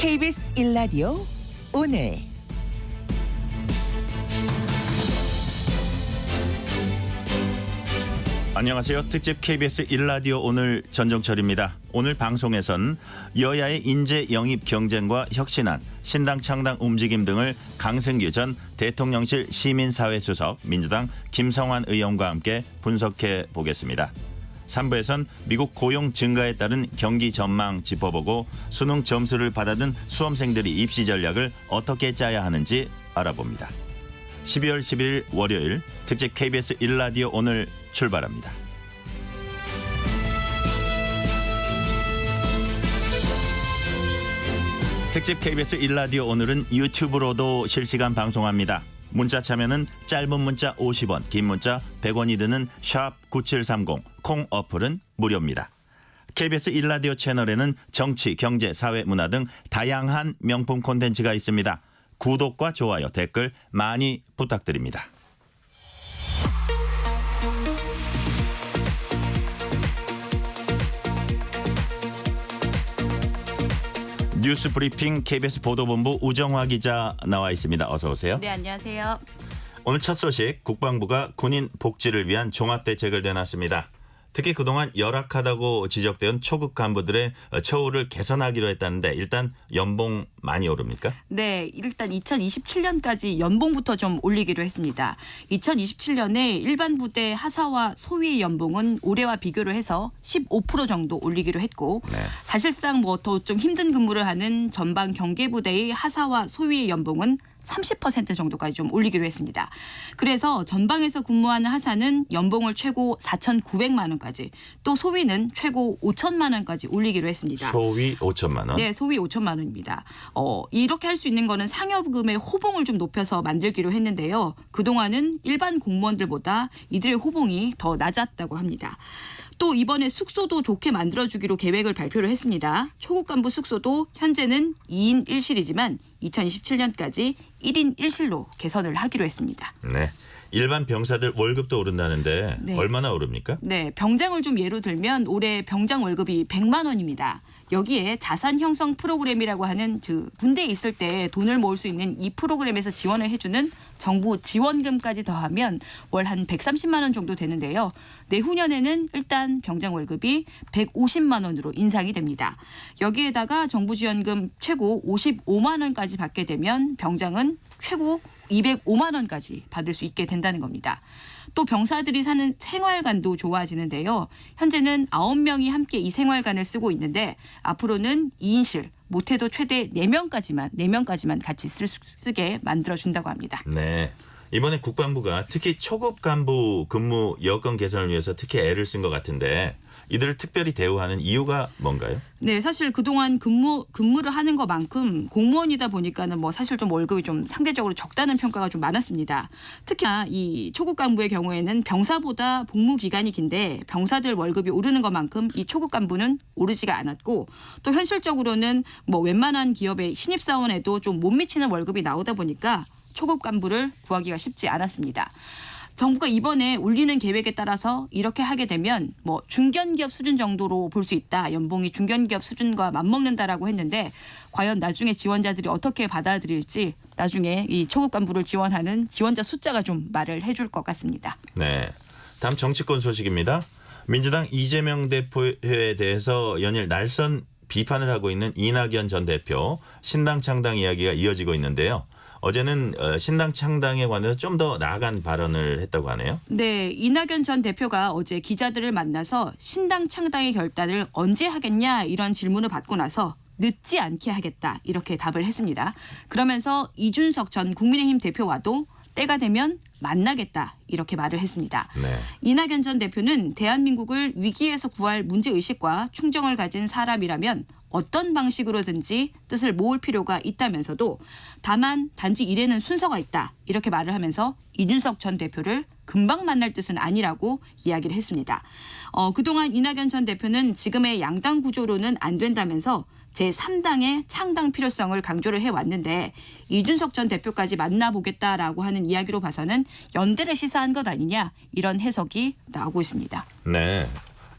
KBS 1라디오 오늘 안녕하세요. 특집 KBS 1라디오 오늘 전종철입니다. 오늘 방송에선 여야의 인재 영입 경쟁과 혁신안, 신당 창당 움직임 등을 강승규 전 대통령실 시민사회수석 민주당 김성환 의원과 함께 분석해 보겠습니다. 3부에선 미국 고용 증가에 따른 경기 전망 짚어보고 수능 점수를 받아든 수험생들이 입시 전략을 어떻게 짜야 하는지 알아봅니다. 12월 11일 월요일 특집 KBS 1라디오 오늘 출발합니다. 특집 KBS 1라디오 오늘은 유튜브로도 실시간 방송합니다. 문자 참여는 짧은 문자 50원, 긴 문자 100원이 드는 샵 9730, 콩 어플은 무료입니다. KBS 1라디오 채널에는 정치, 경제, 사회, 문화 등 다양한 명품 콘텐츠가 있습니다. 구독과 좋아요, 댓글 많이 부탁드립니다. 뉴스 브리핑 KBS 보도본부 우정화 기자 나와 있습니다. 어서 오세요. 네, 안녕하세요. 오늘 첫 소식, 국방부가 군인 복지를 위한 종합대책을 내놨습니다. 특히 그동안 열악하다고 지적된 초급 간부들의 처우를 개선하기로 했다는데 일단 연봉 많이 오릅니까? 네, 일단 2027년까지 연봉부터 좀 올리기로 했습니다. 2027년에 일반 부대 하사와 소위의 연봉은 올해와 비교를 해서 15% 정도 올리기로 했고 사실상 뭐 더 좀 힘든 근무를 하는 전방 경계부대의 하사와 소위의 연봉은 30% 정도까지 좀 올리기로 했습니다. 그래서 전방에서 근무하는 하사는 연봉을 최고 4,900만 원까지, 또 소위는 최고 5천만 원까지 올리기로 했습니다. 소위 5천만 원? 네, 소위 5천만 원입니다. 이렇게 할 수 있는 거는 상여금의 호봉을 좀 높여서 만들기로 했는데요. 그동안은 일반 공무원들보다 이들의 호봉이 더 낮았다고 합니다. 또 이번에 숙소도 좋게 만들어주기로 계획을 발표를 했습니다. 초급 간부 숙소도 현재는 2인 1실이지만 2027년까지 1인 1실로 개선을 하기로 했습니다. 네. 일반 병사들 월급도 오른다는데 네. 얼마나 오릅니까? 네, 병장을 좀 예로 들면 올해 병장 월급이 100만 원입니다. 여기에 자산 형성 프로그램이라고 하는 군대에 있을 때 돈을 모을 수 있는 이 프로그램에서 지원을 해주는 정부 지원금까지 더하면 월 한 130만 원 정도 되는데요. 내후년에는 일단 병장 월급이 150만 원으로 인상이 됩니다. 여기에다가 정부 지원금 최고 55만 원까지 받게 되면 병장은 최고 205만 원까지 받을 수 있게 된다는 겁니다. 또 병사들이 사는 생활관도 좋아지는데요. 현재는 9명이 함께 이 생활관을 쓰고 있는데 앞으로는 2인실, 못해도 최대 4명까지만 같이 쓰게 만들어준다고 합니다. 네. 이번에 국방부가 특히 초급 간부 근무 여건 개선을 위해서 특히 애를 쓴 것 같은데 이들을 특별히 대우하는 이유가 뭔가요? 네, 사실 그동안 근무를 하는 것만큼 공무원이다 보니까는 뭐 사실 좀 월급이 좀 상대적으로 적다는 평가가 좀 많았습니다. 특히나 이 초급 간부의 경우에는 병사보다 복무 기간이 긴데 병사들 월급이 오르는 것만큼 이 초급 간부는 오르지가 않았고, 또 현실적으로는 뭐 웬만한 기업의 신입사원에도 좀 못 미치는 월급이 나오다 보니까 초급 간부를 구하기가 쉽지 않았습니다. 정부가 이번에 올리는 계획에 따라서 이렇게 하게 되면 뭐 중견기업 수준 정도로 볼 수 있다. 연봉이 중견기업 수준과 맞먹는다라고 했는데 과연 나중에 지원자들이 어떻게 받아들일지 나중에 이 초급 간부를 지원하는 지원자 숫자가 좀 말을 해줄 것 같습니다. 네. 다음 정치권 소식입니다. 민주당 이재명 대표에 대해서 연일 날선 비판을 하고 있는 이낙연 전 대표 신당 창당 이야기가 이어지고 있는데요. 어제는 신당 창당에 관해서 좀 더 나아간 발언을 했다고 하네요. 네, 이낙연 전 대표가 어제 기자들을 만나서 신당 창당의 결단을 언제 하겠냐 이런 질문을 받고 나서 늦지 않게 하겠다 이렇게 답을 했습니다. 그러면서 이준석 전 국민의힘 대표와도 때가 되면 만나겠다 이렇게 말을 했습니다. 네. 이낙연 전 대표는 대한민국을 위기에서 구할 문제의식과 충정을 가진 사람이라면 어떤 방식으로든지 뜻을 모을 필요가 있다면서도 다만 단지 일에는 순서가 있다 이렇게 말을 하면서 이준석 전 대표를 금방 만날 뜻은 아니라고 이야기를 했습니다. 그동안 이낙연 전 대표는 지금의 양당 구조로는 안 된다면서 제3당의 창당 필요성을 강조를 해왔는데 이준석 전 대표까지 만나보겠다라고 하는 이야기로 봐서는 연대를 시사한 것 아니냐 이런 해석이 나오고 있습니다. 네.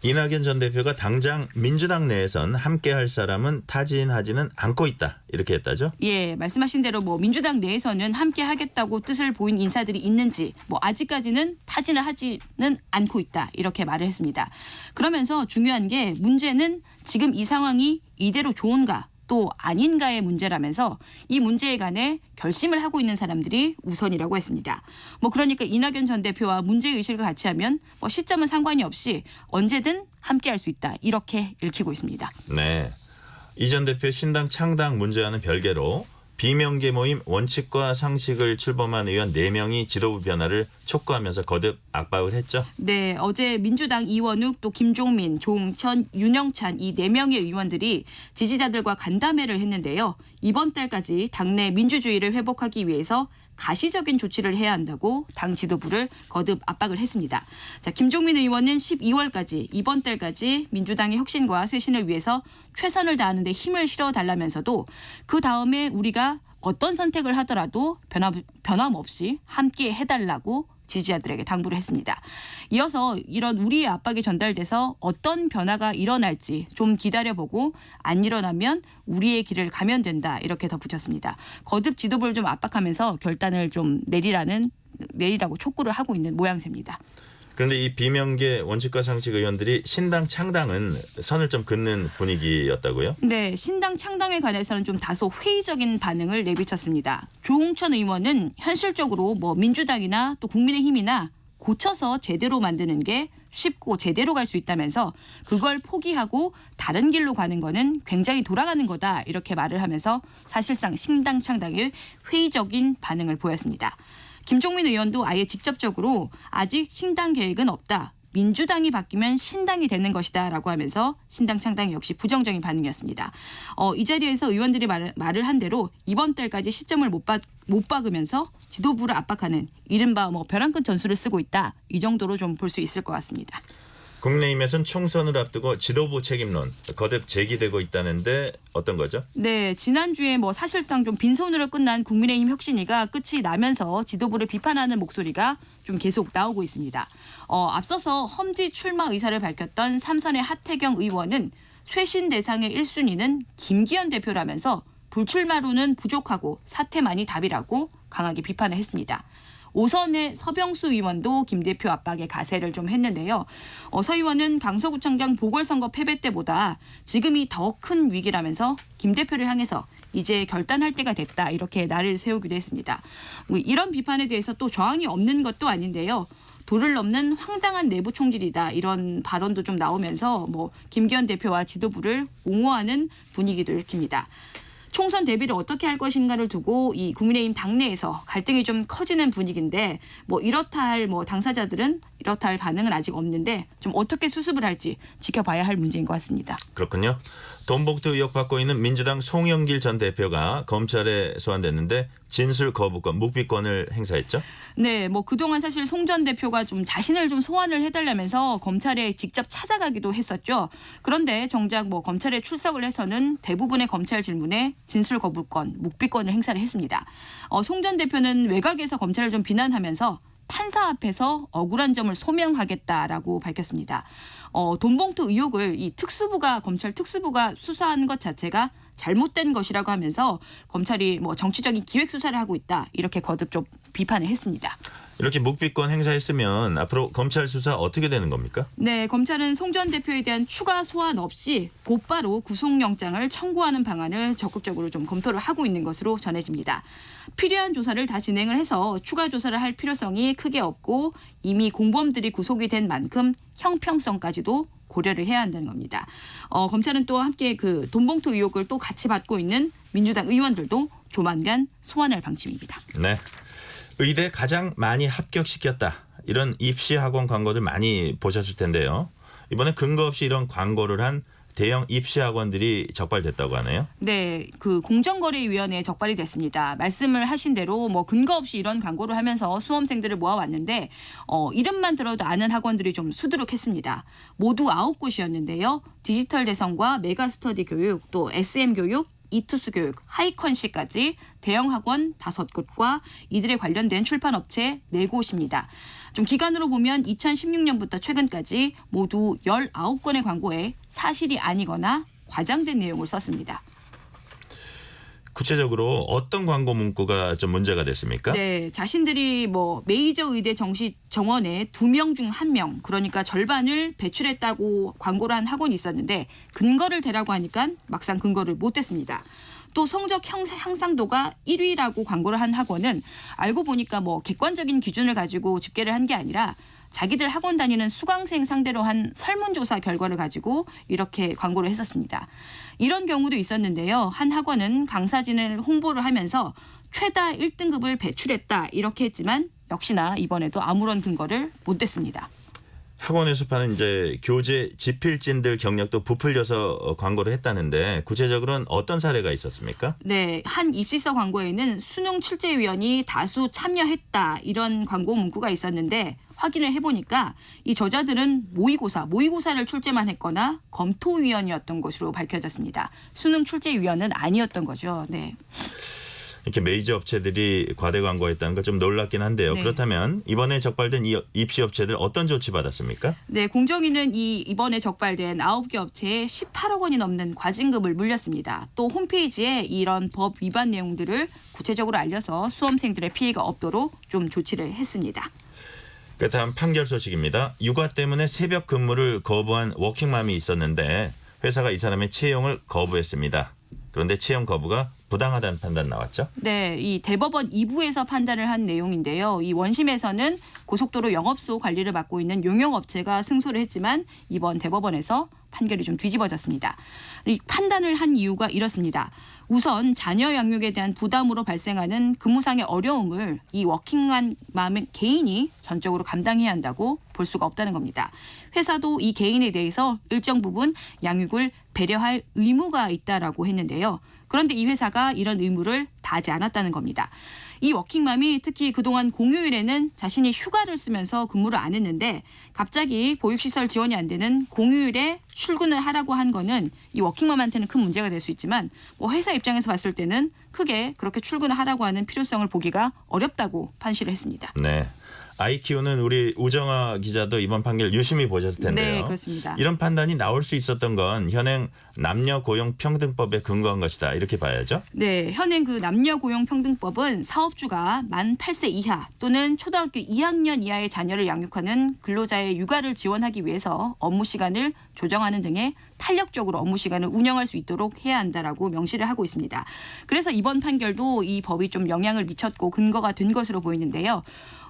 이낙연 전 대표가 당장 민주당 내에선 함께할 사람은 타진하지는 않고 있다 이렇게 했다죠? 예, 말씀하신 대로 뭐 민주당 내에서는 함께 하겠다고 뜻을 보인 인사들이 있는지 뭐 아직까지는 타진을 하지는 않고 있다 이렇게 말을 했습니다. 그러면서 중요한 게 문제는 지금 이 상황이 이대로 좋은가 또 아닌가의 문제라면서 이 문제에 관해 결심을 하고 있는 사람들이 우선이라고 했습니다. 뭐 그러니까 이낙연 전 대표와 문제의식을 같이 하면 뭐 시점은 상관이 없이 언제든 함께할 수 있다 이렇게 읽히고 있습니다. 네. 이 전 대표 신당 창당 문제와는 별개로 비명계 모임 원칙과 상식을 출범한 의원 4명이 지도부 변화를 촉구하면서 거듭 압박을 했죠. 네, 어제 민주당 이원욱 또 김종민, 조홍천, 윤영찬 이 4명의 의원들이 지지자들과 간담회를 했는데요. 이번 달까지 당내 민주주의를 회복하기 위해서 가시적인 조치를 해야 한다고 당 지도부를 거듭 압박을 했습니다. 자, 김종민 의원은 12월까지 이번 달까지 민주당의 혁신과 쇄신을 위해서 최선을 다하는 데 힘을 실어달라면서도 그 다음에 우리가 어떤 선택을 하더라도 변함없이 함께 해달라고 지지자들에게 당부를 했습니다. 이어서 이런 우리의 압박이 전달돼서 어떤 변화가 일어날지 좀 기다려보고 안 일어나면 우리의 길을 가면 된다 이렇게 덧붙였습니다. 거듭 지도부를 좀 압박하면서 결단을 좀 내리라고 촉구를 하고 있는 모양새입니다. 그런데 이 비명계 원칙과 상식 의원들이 신당 창당은 선을 좀 긋는 분위기였다고요? 네, 신당 창당에 관해서는 좀 다소 회의적인 반응을 내비쳤습니다. 조홍천 의원은 현실적으로 뭐 민주당이나 또 국민의힘이나 고쳐서 제대로 만드는 게 쉽고 제대로 갈 수 있다면서 그걸 포기하고 다른 길로 가는 거는 굉장히 돌아가는 거다 이렇게 말을 하면서 사실상 신당 창당에 회의적인 반응을 보였습니다. 김종민 의원도 아예 직접적으로 아직 신당 계획은 없다. 민주당이 바뀌면 신당이 되는 것이다 라고 하면서 신당 창당 역시 부정적인 반응이었습니다. 이 자리에서 의원들이 말을 한 대로 이번 달까지 시점을 못 박으면서 지도부를 압박하는 이른바 뭐 벼랑끝 전술을 쓰고 있다. 이 정도로 좀 볼 수 있을 것 같습니다. 국민의힘에서는 총선을 앞두고 지도부 책임론 거듭 제기되고 있다는데 어떤 거죠? 네, 지난주에 뭐 사실상 좀 빈손으로 끝난 국민의힘 혁신위가 끝이 나면서 지도부를 비판하는 목소리가 좀 계속 나오고 있습니다. 앞서서 험지 출마 의사를 밝혔던 삼선의 하태경 의원은 쇄신 대상의 1순위는 김기현 대표라면서 불출마로는 부족하고 사퇴만이 답이라고 강하게 비판을 했습니다. 5선의 서병수 의원도 김 대표 압박에 가세를 좀 했는데요. 서 의원은 강서구청장 보궐선거 패배 때보다 지금이 더 큰 위기라면서 김 대표를 향해서 이제 결단할 때가 됐다 이렇게 날을 세우기도 했습니다. 뭐 이런 비판에 대해서 또 저항이 없는 것도 아닌데요. 도를 넘는 황당한 내부 총질이다 이런 발언도 좀 나오면서 뭐 김기현 대표와 지도부를 옹호하는 분위기도 일으킵니다. 총선 대비를 어떻게 할 것인가를 두고 이 국민의힘 당내에서 갈등이 좀 커지는 분위기인데 뭐 이렇다 할 뭐 당사자들은 이렇다 할 반응은 아직 없는데 좀 어떻게 수습을 할지 지켜봐야 할 문제인 것 같습니다. 그렇군요. 돈봉투 의혹 받고 있는 민주당 송영길 전 대표가 검찰에 소환됐는데 진술 거부권, 묵비권을 행사했죠? 네, 뭐 그동안 사실 송 전 대표가 좀 자신을 좀 소환을 해달라면서 검찰에 직접 찾아가기도 했었죠. 그런데 정작 뭐 검찰에 출석을 해서는 대부분의 검찰 질문에 진술 거부권, 묵비권을 행사를 했습니다. 송 전 대표는 외곽에서 검찰을 좀 비난하면서 판사 앞에서 억울한 점을 소명하겠다라고 밝혔습니다. 돈봉투 의혹을 이 검찰 특수부가 수사한 것 자체가 잘못된 것이라고 하면서 검찰이 뭐 정치적인 기획 수사를 하고 있다 이렇게 거듭 좀 비판을 했습니다. 이렇게 묵비권 행사했으면 앞으로 검찰 수사 어떻게 되는 겁니까? 네, 검찰은 송 전 대표에 대한 추가 소환 없이 곧바로 구속영장을 청구하는 방안을 적극적으로 좀 검토를 하고 있는 것으로 전해집니다. 필요한 조사를 다 진행을 해서 추가 조사를 할 필요성이 크게 없고 이미 공범들이 구속이 된 만큼 형평성까지도 고려를 해야 한다는 겁니다. 검찰은 또 함께 그 돈봉투 의혹을 또 같이 받고 있는 민주당 의원들도 조만간 소환할 방침입니다. 네. 의대 가장 많이 합격시켰다. 이런 입시 학원 광고들 많이 보셨을 텐데요. 이번에 근거 없이 이런 광고를 한 대형 입시 학원들이 적발됐다고 하네요. 네, 그 공정거래위원회에 적발이 됐습니다. 말씀을 하신 대로 뭐 근거 없이 이런 광고를 하면서 수험생들을 모아왔는데 이름만 들어도 아는 학원들이 좀 수두룩했습니다. 모두 9곳이었는데요. 디지털 대성과 메가스터디 교육, 또 SM 교육, 이투스 교육, 하이컨시까지 대형 학원 5곳과 이들에 관련된 출판 업체 4곳입니다. 좀 기간으로 보면 2016년부터 최근까지 모두 19건의 광고에 사실이 아니거나 과장된 내용을 썼습니다. 구체적으로 어떤 광고 문구가 좀 문제가 됐습니까? 네, 자신들이 뭐 메이저 의대 정원에 2명 중 1명, 그러니까 절반을 배출했다고 광고를 한 학원이 있었는데 근거를 대라고 하니까 막상 근거를 못 댔습니다. 또 성적 향상도가 1위라고 광고를 한 학원은 알고 보니까 뭐 객관적인 기준을 가지고 집계를 한 게 아니라 자기들 학원 다니는 수강생 상대로 한 설문조사 결과를 가지고 이렇게 광고를 했었습니다. 이런 경우도 있었는데요. 한 학원은 강사진을 홍보를 하면서 최다 1등급을 배출했다 이렇게 했지만 역시나 이번에도 아무런 근거를 못 댔습니다. 학원에서 파는 이제 교재 지필진들 경력도 부풀려서 광고를 했다는데 구체적으로는 어떤 사례가 있었습니까? 네, 한 입시서 광고에는 수능 출제위원이 다수 참여했다 이런 광고 문구가 있었는데 확인을 해보니까 이 저자들은 모의고사를 출제만 했거나 검토위원이었던 것으로 밝혀졌습니다. 수능 출제위원은 아니었던 거죠. 네. 이렇게 메이저 업체들이 과대 광고했다는 건 좀 놀랍긴 한데요. 네. 그렇다면 이번에 적발된 이 입시 업체들 어떤 조치 받았습니까? 네, 공정위는 이번에 적발된 9개 업체에 18억 원이 넘는 과징금을 물렸습니다. 또 홈페이지에 이런 법 위반 내용들을 구체적으로 알려서 수험생들의 피해가 없도록 좀 조치를 했습니다. 다음 판결 소식입니다. 육아 때문에 새벽 근무를 거부한 워킹맘이 있었는데 회사가 이 사람의 채용을 거부했습니다. 그런데 채용 거부가 부당하다는 판단 나왔죠? 네, 이 대법원 2부에서 판단을 한 내용인데요. 이 원심에서는 고속도로 영업소 관리를 맡고 있는 용역업체가 승소를 했지만 이번 대법원에서 판결이 좀 뒤집어졌습니다. 이 판단을 한 이유가 이렇습니다. 우선 자녀 양육에 대한 부담으로 발생하는 근무상의 어려움을 이 워킹맘 개인이 전적으로 감당해야 한다고 볼 수가 없다는 겁니다. 회사도 이 개인에 대해서 일정 부분 양육을 배려할 의무가 있다라고 했는데요. 그런데 이 회사가 이런 의무를 다하지 않았다는 겁니다. 이 워킹맘이 특히 그동안 공휴일에는 자신이 휴가를 쓰면서 근무를 안 했는데 갑자기 보육시설 지원이 안 되는 공휴일에 출근을 하라고 한 거는 이 워킹맘한테는 큰 문제가 될 수 있지만 뭐 회사 입장에서 봤을 때는 크게 그렇게 출근을 하라고 하는 필요성을 보기가 어렵다고 판시를 했습니다. 네. 아이 키우는 우리 우정아 기자도 이번 판결 유심히 보셨을 텐데요. 네, 그렇습니다. 이런 판단이 나올 수 있었던 건 현행 남녀고용평등법에 근거한 것이다. 이렇게 봐야죠. 네, 현행 그 남녀고용평등법은 사업주가 만 8세 이하 또는 초등학교 2학년 이하의 자녀를 양육하는 근로자의 육아를 지원하기 위해서 업무 시간을 조정하는 등의 탄력적으로 업무 시간을 운영할 수 있도록 해야 한다라고 명시를 하고 있습니다. 그래서 이번 판결도 이 법이 좀 영향을 미쳤고 근거가 된 것으로 보이는데요.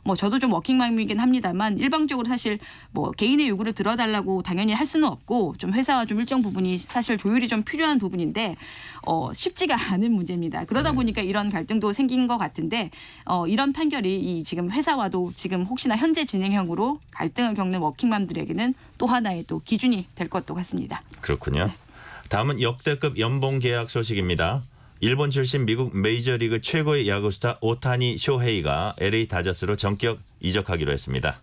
뭐 저도 좀 워킹맘이긴 합니다만 일방적으로 사실 뭐 개인의 요구를 들어달라고 당연히 할 수는 없고 좀 회사와 좀 일정 부분이 사실 조율이 좀 필요한 부분인데 쉽지가 않은 문제입니다. 그러다 보니까 이런 갈등도 생긴 것 같은데 이런 판결이 이 지금 회사와도 지금 혹시나 현재 진행형으로 갈등을 겪는 워킹맘들에게는 또 하나의 또 기준이 될 것도 같습니다. 그렇군요. 다음은 역대급 연봉 계약 소식입니다. 일본 출신 미국 메이저리그 최고의 야구스타 오타니 쇼헤이가 LA 다저스로 전격 이적하기로 했습니다.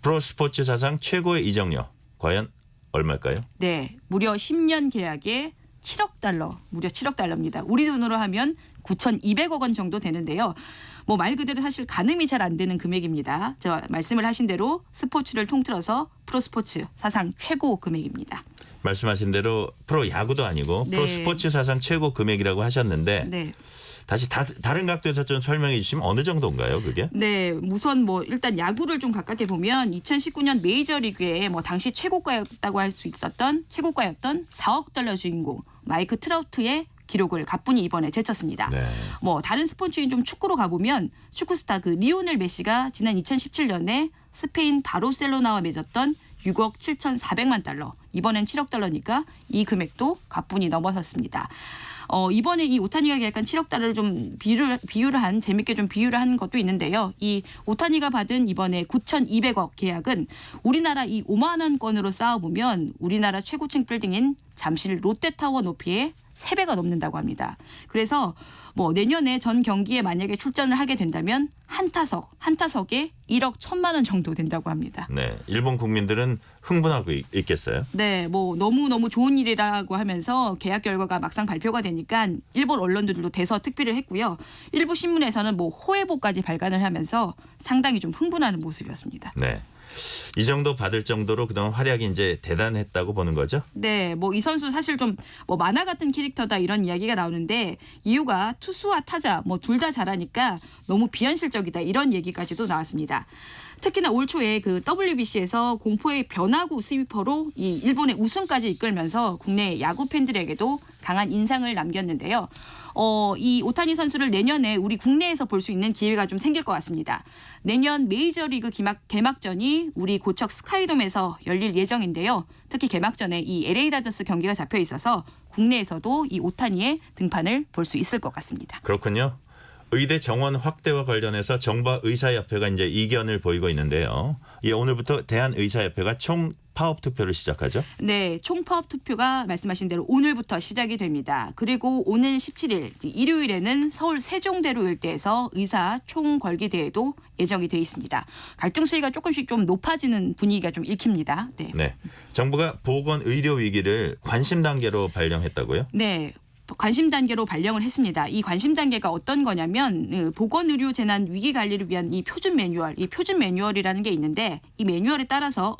프로스포츠 사상 최고의 이적료 과연 얼마일까요? 네, 무려 10년 계약에 7억 달러, 무려 7억 달러입니다. 우리 돈으로 하면 9,200억 원 정도 되는데요. 뭐 말 그대로 사실 가늠이 잘 안 되는 금액입니다. 저 말씀을 하신 대로 스포츠를 통틀어서 프로스포츠 사상 최고 금액입니다. 말씀하신 대로 프로 야구도 아니고 네. 프로 스포츠 사상 최고 금액이라고 하셨는데 네. 다시 다른 각도에서 좀 설명해 주시면 어느 정도인가요, 그게? 네, 우선 뭐 일단 야구를 좀 가깝게 보면 2019년 메이저리그에 뭐 당시 최고가였다고 할 수 있었던 4억 달러 주인공 마이크 트라우트의 기록을 가뿐히 이번에 제쳤습니다. 네. 뭐 다른 스포츠인 좀 축구로 가보면 축구 스타 그 리오넬 메시가 지난 2017년에 스페인 바르셀로나와 맺었던 6억 7,400만 달러, 이번엔 7억 달러니까 이 금액도 가뿐히 넘어섰습니다. 이번에 이 오타니가 계약한 7억 달러를 좀 재밌게 좀 비유를 한 것도 있는데요. 이 오타니가 받은 이번에 9,200억 계약은 우리나라 이 5만 원권으로 쌓아보면 우리나라 최고층 빌딩인 잠실 롯데타워 높이의 3배가 넘는다고 합니다. 그래서 뭐 내년에 전 경기에 만약에 출전을 하게 된다면 한 타석에 1억 1,000만 원 정도 된다고 합니다. 네, 일본 국민들은 흥분하고 있겠어요? 네, 뭐 너무 좋은 일이라고 하면서 계약 결과가 막상 발표가 되니까 일본 언론들도 대서특필을 했고요. 일부 신문에서는 뭐 호해보까지 발간을 하면서 상당히 좀 흥분하는 모습이었습니다. 네. 이 정도 받을 정도로 그동안 활약이 이제 대단했다고 보는 거죠? 네, 뭐 이 선수 사실 좀 뭐 만화 같은 캐릭터다 이런 이야기가 나오는데 이유가 투수와 타자 뭐 둘 다 잘하니까 너무 비현실적이다 이런 얘기까지도 나왔습니다. 특히나 올 초에 그 WBC에서 공포의 변화구 스위퍼로 이 일본의 우승까지 이끌면서 국내 야구 팬들에게도 강한 인상을 남겼는데요. 이 오타니 선수를 내년에 우리 국내에서 볼 수 있는 기회가 좀 생길 것 같습니다. 내년 메이저리그 개막전이 우리 고척 스카이돔에서 열릴 예정인데요. 특히 개막전에 이 LA 다저스 경기가 잡혀 있어서 국내에서도 이 오타니의 등판을 볼 수 있을 것 같습니다. 그렇군요. 의대 정원 확대와 관련해서 정부와 의사협회가 이제 이견을 보이고 있는데요. 예, 오늘부터 대한의사협회가 총 파업 투표를 시작하죠? 네, 총 파업 투표가 말씀하신 대로 오늘부터 시작이 됩니다. 그리고 오는 17일 일요일에는 서울 세종대로 일대에서 의사 총궐기대회도 예정이 돼 있습니다. 갈등 수위가 조금씩 좀 높아지는 분위기가 좀 읽힙니다. 네. 네, 정부가 보건 의료 위기를 관심 단계로 발령했다고요? 네. 관심 단계로 발령을 했습니다. 이 관심 단계가 어떤 거냐면 보건의료 재난 위기 관리를 위한 이 표준 매뉴얼이라는 게 있는데 이 매뉴얼에 따라서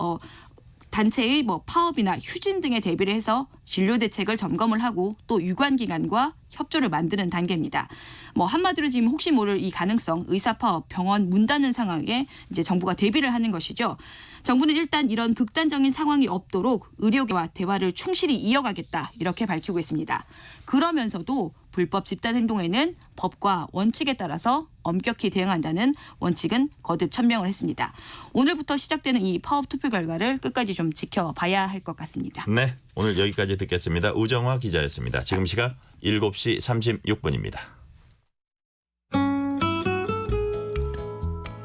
단체의 뭐 파업이나 휴진 등에 대비를 해서 진료 대책을 점검을 하고 또 유관기관과 협조를 만드는 단계입니다. 뭐 한마디로 지금 혹시 모를 이 가능성, 의사 파업, 병원 문 닫는 상황에 이제 정부가 대비를 하는 것이죠. 정부는 일단 이런 극단적인 상황이 없도록 의료계와 대화를 충실히 이어가겠다 이렇게 밝히고 있습니다. 그러면서도 불법 집단 행동에는 법과 원칙에 따라서 엄격히 대응한다는 원칙은 거듭 천명을 했습니다. 오늘부터 시작되는 이 파업 투표 결과를 끝까지 좀 지켜봐야 할 것 같습니다. 네, 오늘 여기까지 듣겠습니다. 우정화 기자였습니다. 지금 시각 7시 36분입니다.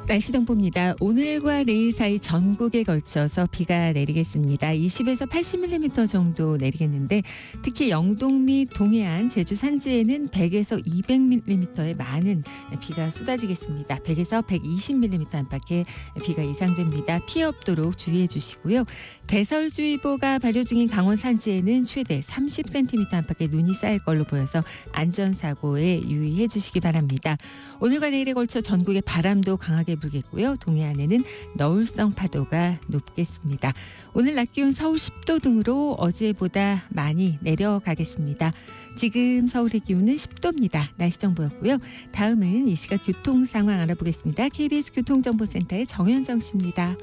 날씨 정보입니다. 오늘과 내일 사이 전국에 걸쳐서 비가 내리겠습니다. 20에서 80mm 정도 내리겠는데 특히 영동 및 동해안, 제주 산지에는 100에서 200mm의 많은 비가 쏟아지겠습니다. 100에서 120mm 안팎의 비가 예상됩니다. 피해 없도록 주의해 주시고요. 대설주의보가 발효 중인 강원 산지에는 최대 30cm 안팎의 눈이 쌓일 걸로 보여서 안전사고에 유의해 주시기 바랍니다. 오늘과 내일에 걸쳐 전국에 바람도 강하게 불겠고요. 동해안에는 너울성 파도가 높겠습니다. 오늘 낮 기온 서울 10도 등으로 어제보다 많이 내려가겠습니다. 지금 서울의 기온은 10도입니다. 날씨 정보였고요. 다음은 이 시각 교통 상황 알아보겠습니다. KBS 교통정보센터의 정현정 씨입니다.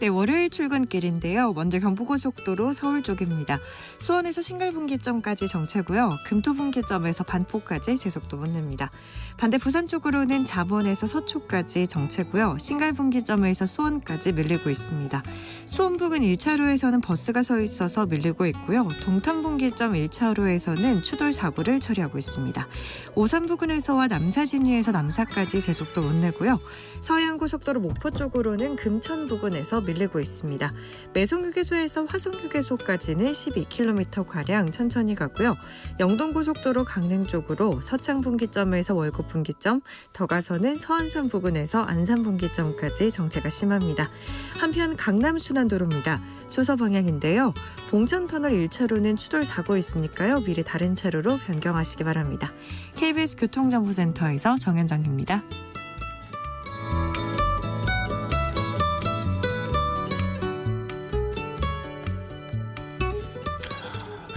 네, 월요일 출근길인데요. 먼저 경부고속도로 서울 쪽입니다. 수원에서 신갈분기점까지 정체고요. 금토분기점에서 반포까지 제속도 못 냅니다. 반대 부산 쪽으로는 잠원에서 서초까지 정체고요. 신갈분기점에서 수원까지 밀리고 있습니다. 수원 부근 1차로에서는 버스가 서 있어서 밀리고 있고요. 동탄분기점 1차로에서는 추돌 사고를 처리하고 있습니다. 오산 부근에서와 남사진위에서 남사까지 제속도 못 내고요. 서해안고속도로 목포 쪽으로는 금천 부근에서 밀리고 있습니다. 매송휴게소에서 화성휴게소까지는 12km가량 천천히 가고요. 영동고속도로 강릉 쪽으로 서창분기점에서 월곡분기점, 더 가서는 서안산 부근에서 안산분기점까지 정체가 심합니다. 한편 강남순환도로입니다. 수서 방향인데요. 봉천터널 1차로는 추돌 사고 있으니까요. 미리 다른 차로로 변경하시기 바랍니다. KBS 교통정보센터에서 정현정입니다.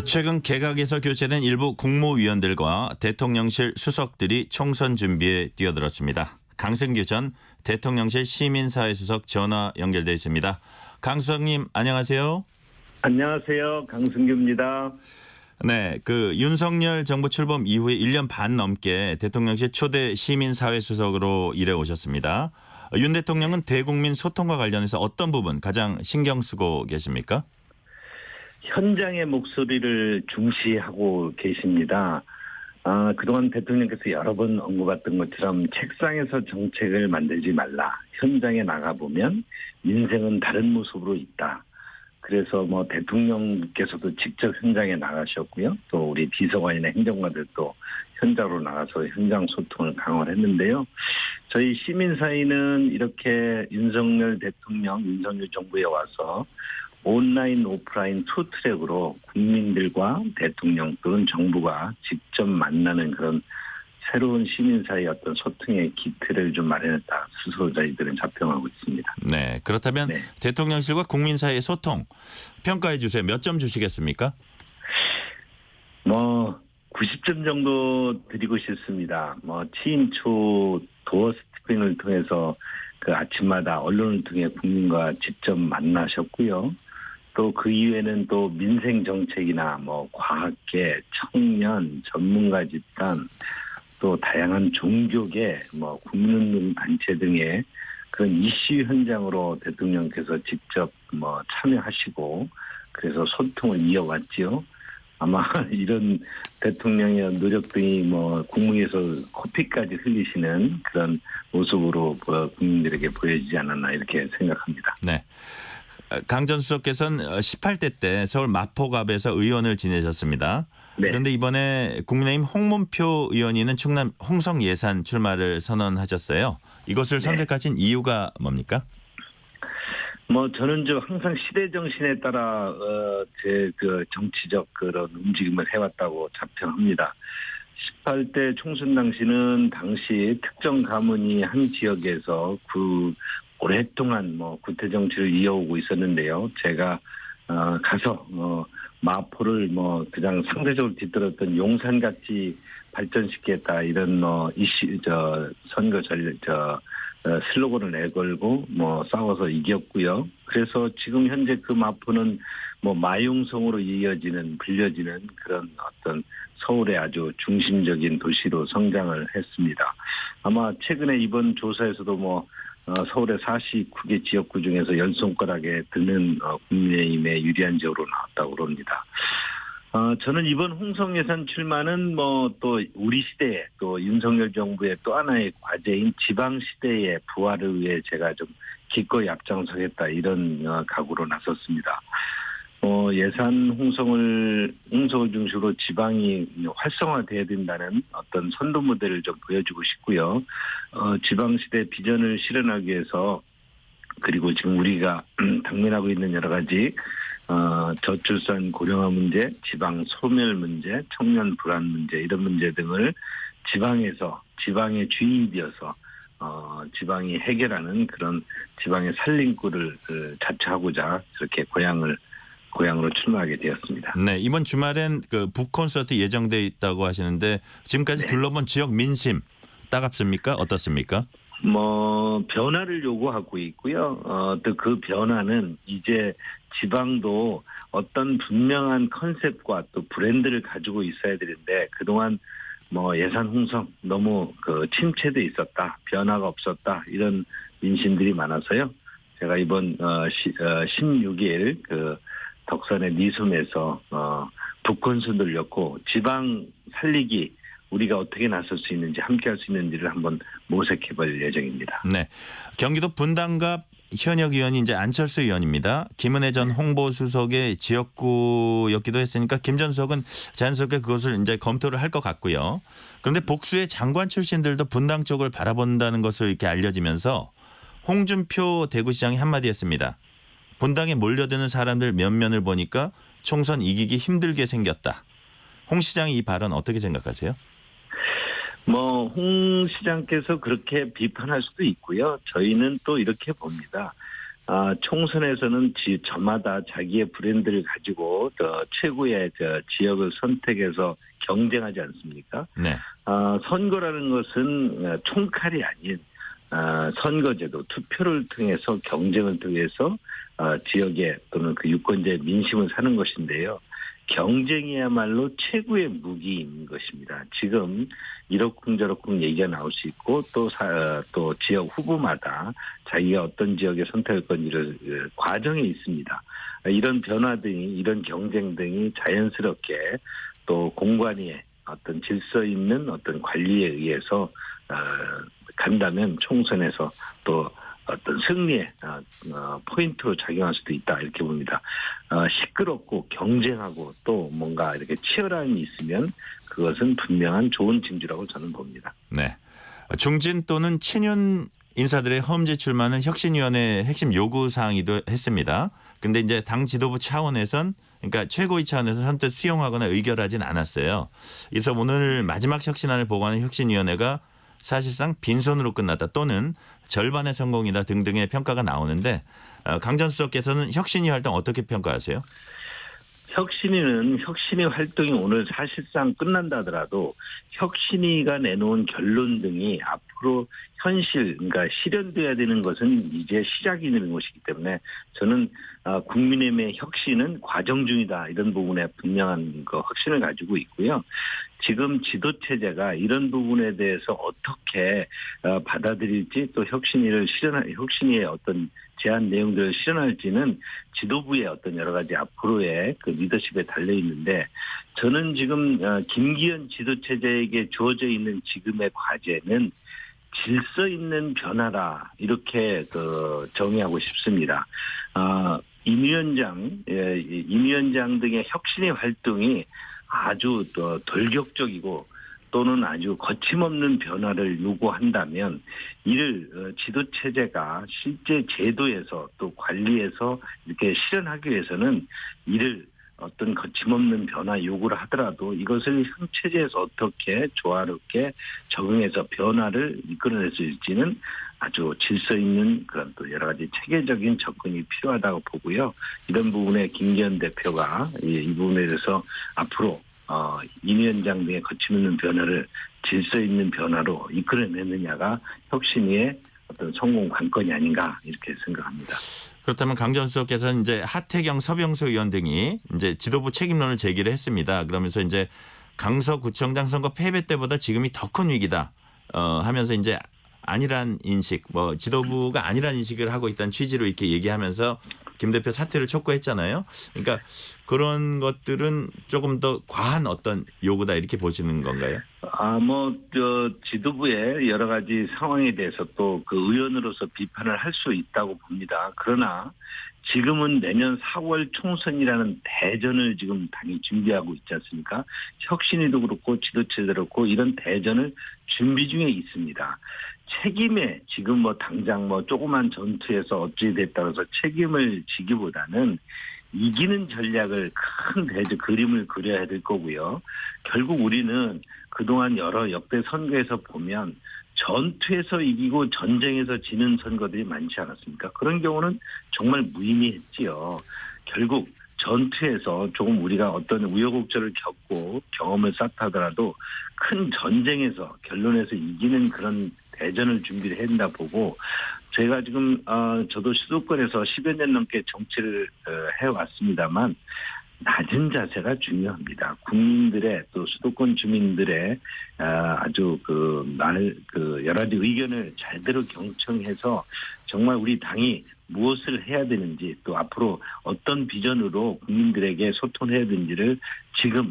최근 개각에서 교체된 일부 국무위원들과 대통령실 수석들이 총선 준비에 뛰어들었습니다. 강승규 전 대통령실 시민사회수석 전화 연결돼 있습니다. 강 수석님 안녕하세요. 안녕하세요. 강승규입니다. 네, 윤석열 정부 출범 이후에 1년 반 넘게 대통령실 초대 시민사회수석으로 일해 오셨습니다. 윤 대통령은 대국민 소통과 관련해서 어떤 부분 가장 신경 쓰고 계십니까? 현장의 목소리를 중시하고 계십니다. 그동안 대통령께서 여러 번 언급했던 것처럼 책상에서 정책을 만들지 말라. 현장에 나가보면 인생은 다른 모습으로 있다. 그래서 뭐 대통령께서도 직접 현장에 나가셨고요. 또 우리 비서관이나 행정관들도 현장으로 나가서 현장 소통을 강화를 했는데요. 저희 시민사회는 이렇게 윤석열 대통령, 윤석열 정부에 와서 온라인, 오프라인 투 트랙으로 국민들과 대통령 또는 정부가 직접 만나는 그런 새로운 시민사회의 어떤 소통의 기틀을 좀 마련했다. 스스로 저희들은 자평하고 있습니다. 네. 그렇다면 네. 대통령실과 국민 사이의 소통 평가해 주세요. 몇 점 주시겠습니까? 뭐 90점 정도 드리고 싶습니다. 뭐 취임초 도어 스티핑을 통해서 그 아침마다 언론을 통해 국민과 직접 만나셨고요. 또 그 이후에는 또 민생 정책이나 뭐 과학계, 청년, 전문가 집단, 또 다양한 종교계, 뭐 국민운동 단체 등의 그런 이슈 현장으로 대통령께서 직접 뭐 참여하시고 그래서 소통을 이어왔지요. 아마 이런 대통령의 노력 등이 뭐 국무에서 코피까지 흘리시는 그런 모습으로 국민들에게 보여지지 않았나 이렇게 생각합니다. 네. 강 전 수석께서는 18대 때 서울 마포갑에서 의원을 지내셨습니다. 네. 그런데 이번에 국민의힘 홍문표 의원이는 충남 홍성 예산 출마를 선언하셨어요. 이것을 네. 선택하신 이유가 뭡니까? 뭐 저는 항상 시대 정신에 따라 제 그 정치적 그런 움직임을 해왔다고 자평합니다. 18대 총선 당시는 당시 특정 가문이 한 지역에서 오랫동안 뭐 구태 정치를 이어오고 있었는데요. 제가 가서 마포를 뭐 그냥 상대적으로 뒤떨었던 용산같이 발전시키겠다 이런 이슈 선거 슬로건을 내걸고 뭐 싸워서 이겼고요. 그래서 지금 현재 그 마포는 뭐 마용성으로 불려지는 그런 어떤 서울의 아주 중심적인 도시로 성장을 했습니다. 아마 최근에 이번 조사에서도 뭐 서울의 49개 지역구 중에서 10손가락에 드는 국민의힘에 유리한 지역으로 나왔다고 그럽니다. 저는 이번 홍성 예산 출마는 뭐 또 우리 시대에 또 윤석열 정부의 또 하나의 과제인 지방 시대의 부활을 위해 제가 좀 기꺼이 앞장서겠다 이런 각오로 나섰습니다. 예산 홍성을 중심으로 지방이 활성화돼야 된다는 어떤 선도 모델을 좀 보여주고 싶고요. 지방시대 비전을 실현하기 위해서 그리고 지금 우리가 당면하고 있는 여러 가지 저출산 고령화 문제, 지방 소멸 문제, 청년 불안 문제 이런 문제 등을 지방의 주인이 되어서 지방이 해결하는 그런 지방의 살림꾼을 자처하고자 이렇게 고향으로 출마하게 되었습니다. 네, 이번 주말엔 그 북콘서트 예정돼 있다고 하시는데 지금까지 네. 둘러본 지역 민심 따갑습니까? 어떻습니까? 뭐 변화를 요구하고 있고요. 또 그 변화는 이제 지방도 어떤 분명한 컨셉과 또 브랜드를 가지고 있어야 되는데 그동안 뭐 예산 홍성 너무 침체돼 있었다, 변화가 없었다 이런 민심들이 많아서요. 제가 이번 16일 덕산의 니숨에서 북콘서트를 엮고 지방 살리기 우리가 어떻게 나설 수 있는지 함께할 수 있는지를 한번 모색해볼 예정입니다. 네, 경기도 분당갑 현역 의원이 이제 안철수 의원입니다. 김은혜 전 홍보수석의 지역구였기도 했으니까 김 전 수석은 자연스럽게 그것을 이제 검토를 할 것 같고요. 그런데 복수의 장관 출신들도 분당 쪽을 바라본다는 것을 이렇게 알려지면서 홍준표 대구시장이 한마디 했습니다. 분당에 몰려드는 사람들 면면을 보니까 총선 이기기 힘들게 생겼다. 홍 시장이 이 발언 어떻게 생각하세요? 뭐 홍 시장께서 그렇게 비판할 수도 있고요. 저희는 또 이렇게 봅니다. 총선에서는 저마다 자기의 브랜드를 가지고 최고의 지역을 선택해서 경쟁하지 않습니까? 네. 선거라는 것은 총칼이 아닌 선거제도, 투표를 통해서 경쟁을 통해서 지역의 또는 그 유권자의 민심을 사는 것인데요. 경쟁이야말로 최고의 무기인 것입니다. 지금 이러쿵저러쿵 얘기가 나올 수 있고 또 지역 후보마다 자기가 어떤 지역에 선택할 건지를 과정에 있습니다. 이런 변화 등이 이런 경쟁 등이 자연스럽게 또 공관위의 어떤 질서 있는 어떤 관리에 의해서 간다면 총선에서 또 어떤 승리의 포인트로 작용할 수도 있다 이렇게 봅니다. 시끄럽고 경쟁하고 또 뭔가 이렇게 치열함이 있으면 그것은 분명한 좋은 징조라고 저는 봅니다. 네. 중진 또는 친윤 인사들의 험지 제출만은 혁신위원회 핵심 요구 사항이기도 했습니다. 근데 이제 당 지도부 차원에선 그러니까 최고위 차원에서 선뜻 수용하거나 의결하진 않았어요. 그래서 오늘 마지막 혁신안을 보고하는 혁신위원회가 사실상 빈손으로 끝났다 또는 절반의 성공이다 등등의 평가가 나오는데 강전 수석께서는 혁신위 활동 어떻게 평가하세요? 혁신위는 혁신위 활동이 오늘 사실상 끝난다 하더라도 혁신위가 내놓은 결론 등이 앞으로 현실, 그러니까 실현돼야 되는 것은 이제 시작이 되는 것이기 때문에 저는 국민의힘의 혁신은 과정 중이다 이런 부분에 분명한 확신을 가지고 있고요. 지금 지도체제가 이런 부분에 대해서 어떻게 받아들일지 또 혁신위의 어떤 제안 내용들을 실현할지는 지도부의 어떤 여러 가지 앞으로의 그 리더십에 달려 있는데 저는 지금 김기현 지도체제에게 주어져 있는 지금의 과제는 질서 있는 변화다 이렇게 정의하고 싶습니다. 임 위원장 등의 혁신의 활동이 아주 돌격적이고 또는 아주 거침없는 변화를 요구한다면 이를 지도체제가 실제 제도에서 또 관리에서 이렇게 실현하기 위해서는 이를 어떤 거침없는 변화 요구를 하더라도 이것을 현 체제에서 어떻게 조화롭게 적응해서 변화를 이끌어낼 수 있을지는 아주 질서 있는 그런 또 여러 가지 체계적인 접근이 필요하다고 보고요. 이런 부분에 김기현 대표가 이 부분에 대해서 앞으로 임 위원장 등의 거침없는 변화를 질서 있는 변화로 이끌어내느냐가 혁신위의 어떤 성공 관건이 아닌가 이렇게 생각합니다. 그렇다면 강 전 수석께서는 이제 하태경, 서병수 의원 등이 이제 지도부 책임론을 제기를 했습니다. 그러면서 이제 강서구청장 선거 패배 때보다 지금이 더 큰 위기다 하면서 이제 아니란 인식, 지도부가 아니란 인식을 하고 있다는 취지로 이렇게 얘기하면서 김 대표 사퇴를 촉구했잖아요. 그러니까 그런 것들은 조금 더 과한 어떤 요구다 이렇게 보시는 건가요? 지도부의 여러 가지 상황에 대해서 또 그 의원으로서 비판을 할 수 있다고 봅니다. 그러나 지금은 내년 4월 총선이라는 대전을 지금 당이 준비하고 있지 않습니까? 혁신위도 그렇고 지도체도 그렇고 이런 대전을 준비 중에 있습니다. 책임에 지금 당장 조그만 전투에서 어찌 됐다고 해서 책임을 지기보다는 이기는 전략을 큰 그림을 그려야 될 거고요. 결국 우리는 그동안 여러 역대 선거에서 보면 전투에서 이기고 전쟁에서 지는 선거들이 많지 않았습니까? 그런 경우는 정말 무의미했지요. 결국 전투에서 조금 우리가 어떤 우여곡절을 겪고 경험을 쌓다 하더라도 큰 전쟁에서 결론에서 이기는 그런 대전을 준비를 해야 된다 보고 제가 지금 저도 수도권에서 10여 년 넘게 정치를 해왔습니다만 낮은 자세가 중요합니다. 국민들의 또 수도권 주민들의 아주 여러 가지 의견을 잘대로 경청해서 정말 우리 당이 무엇을 해야 되는지 또 앞으로 어떤 비전으로 국민들에게 소통해야 되는지를 지금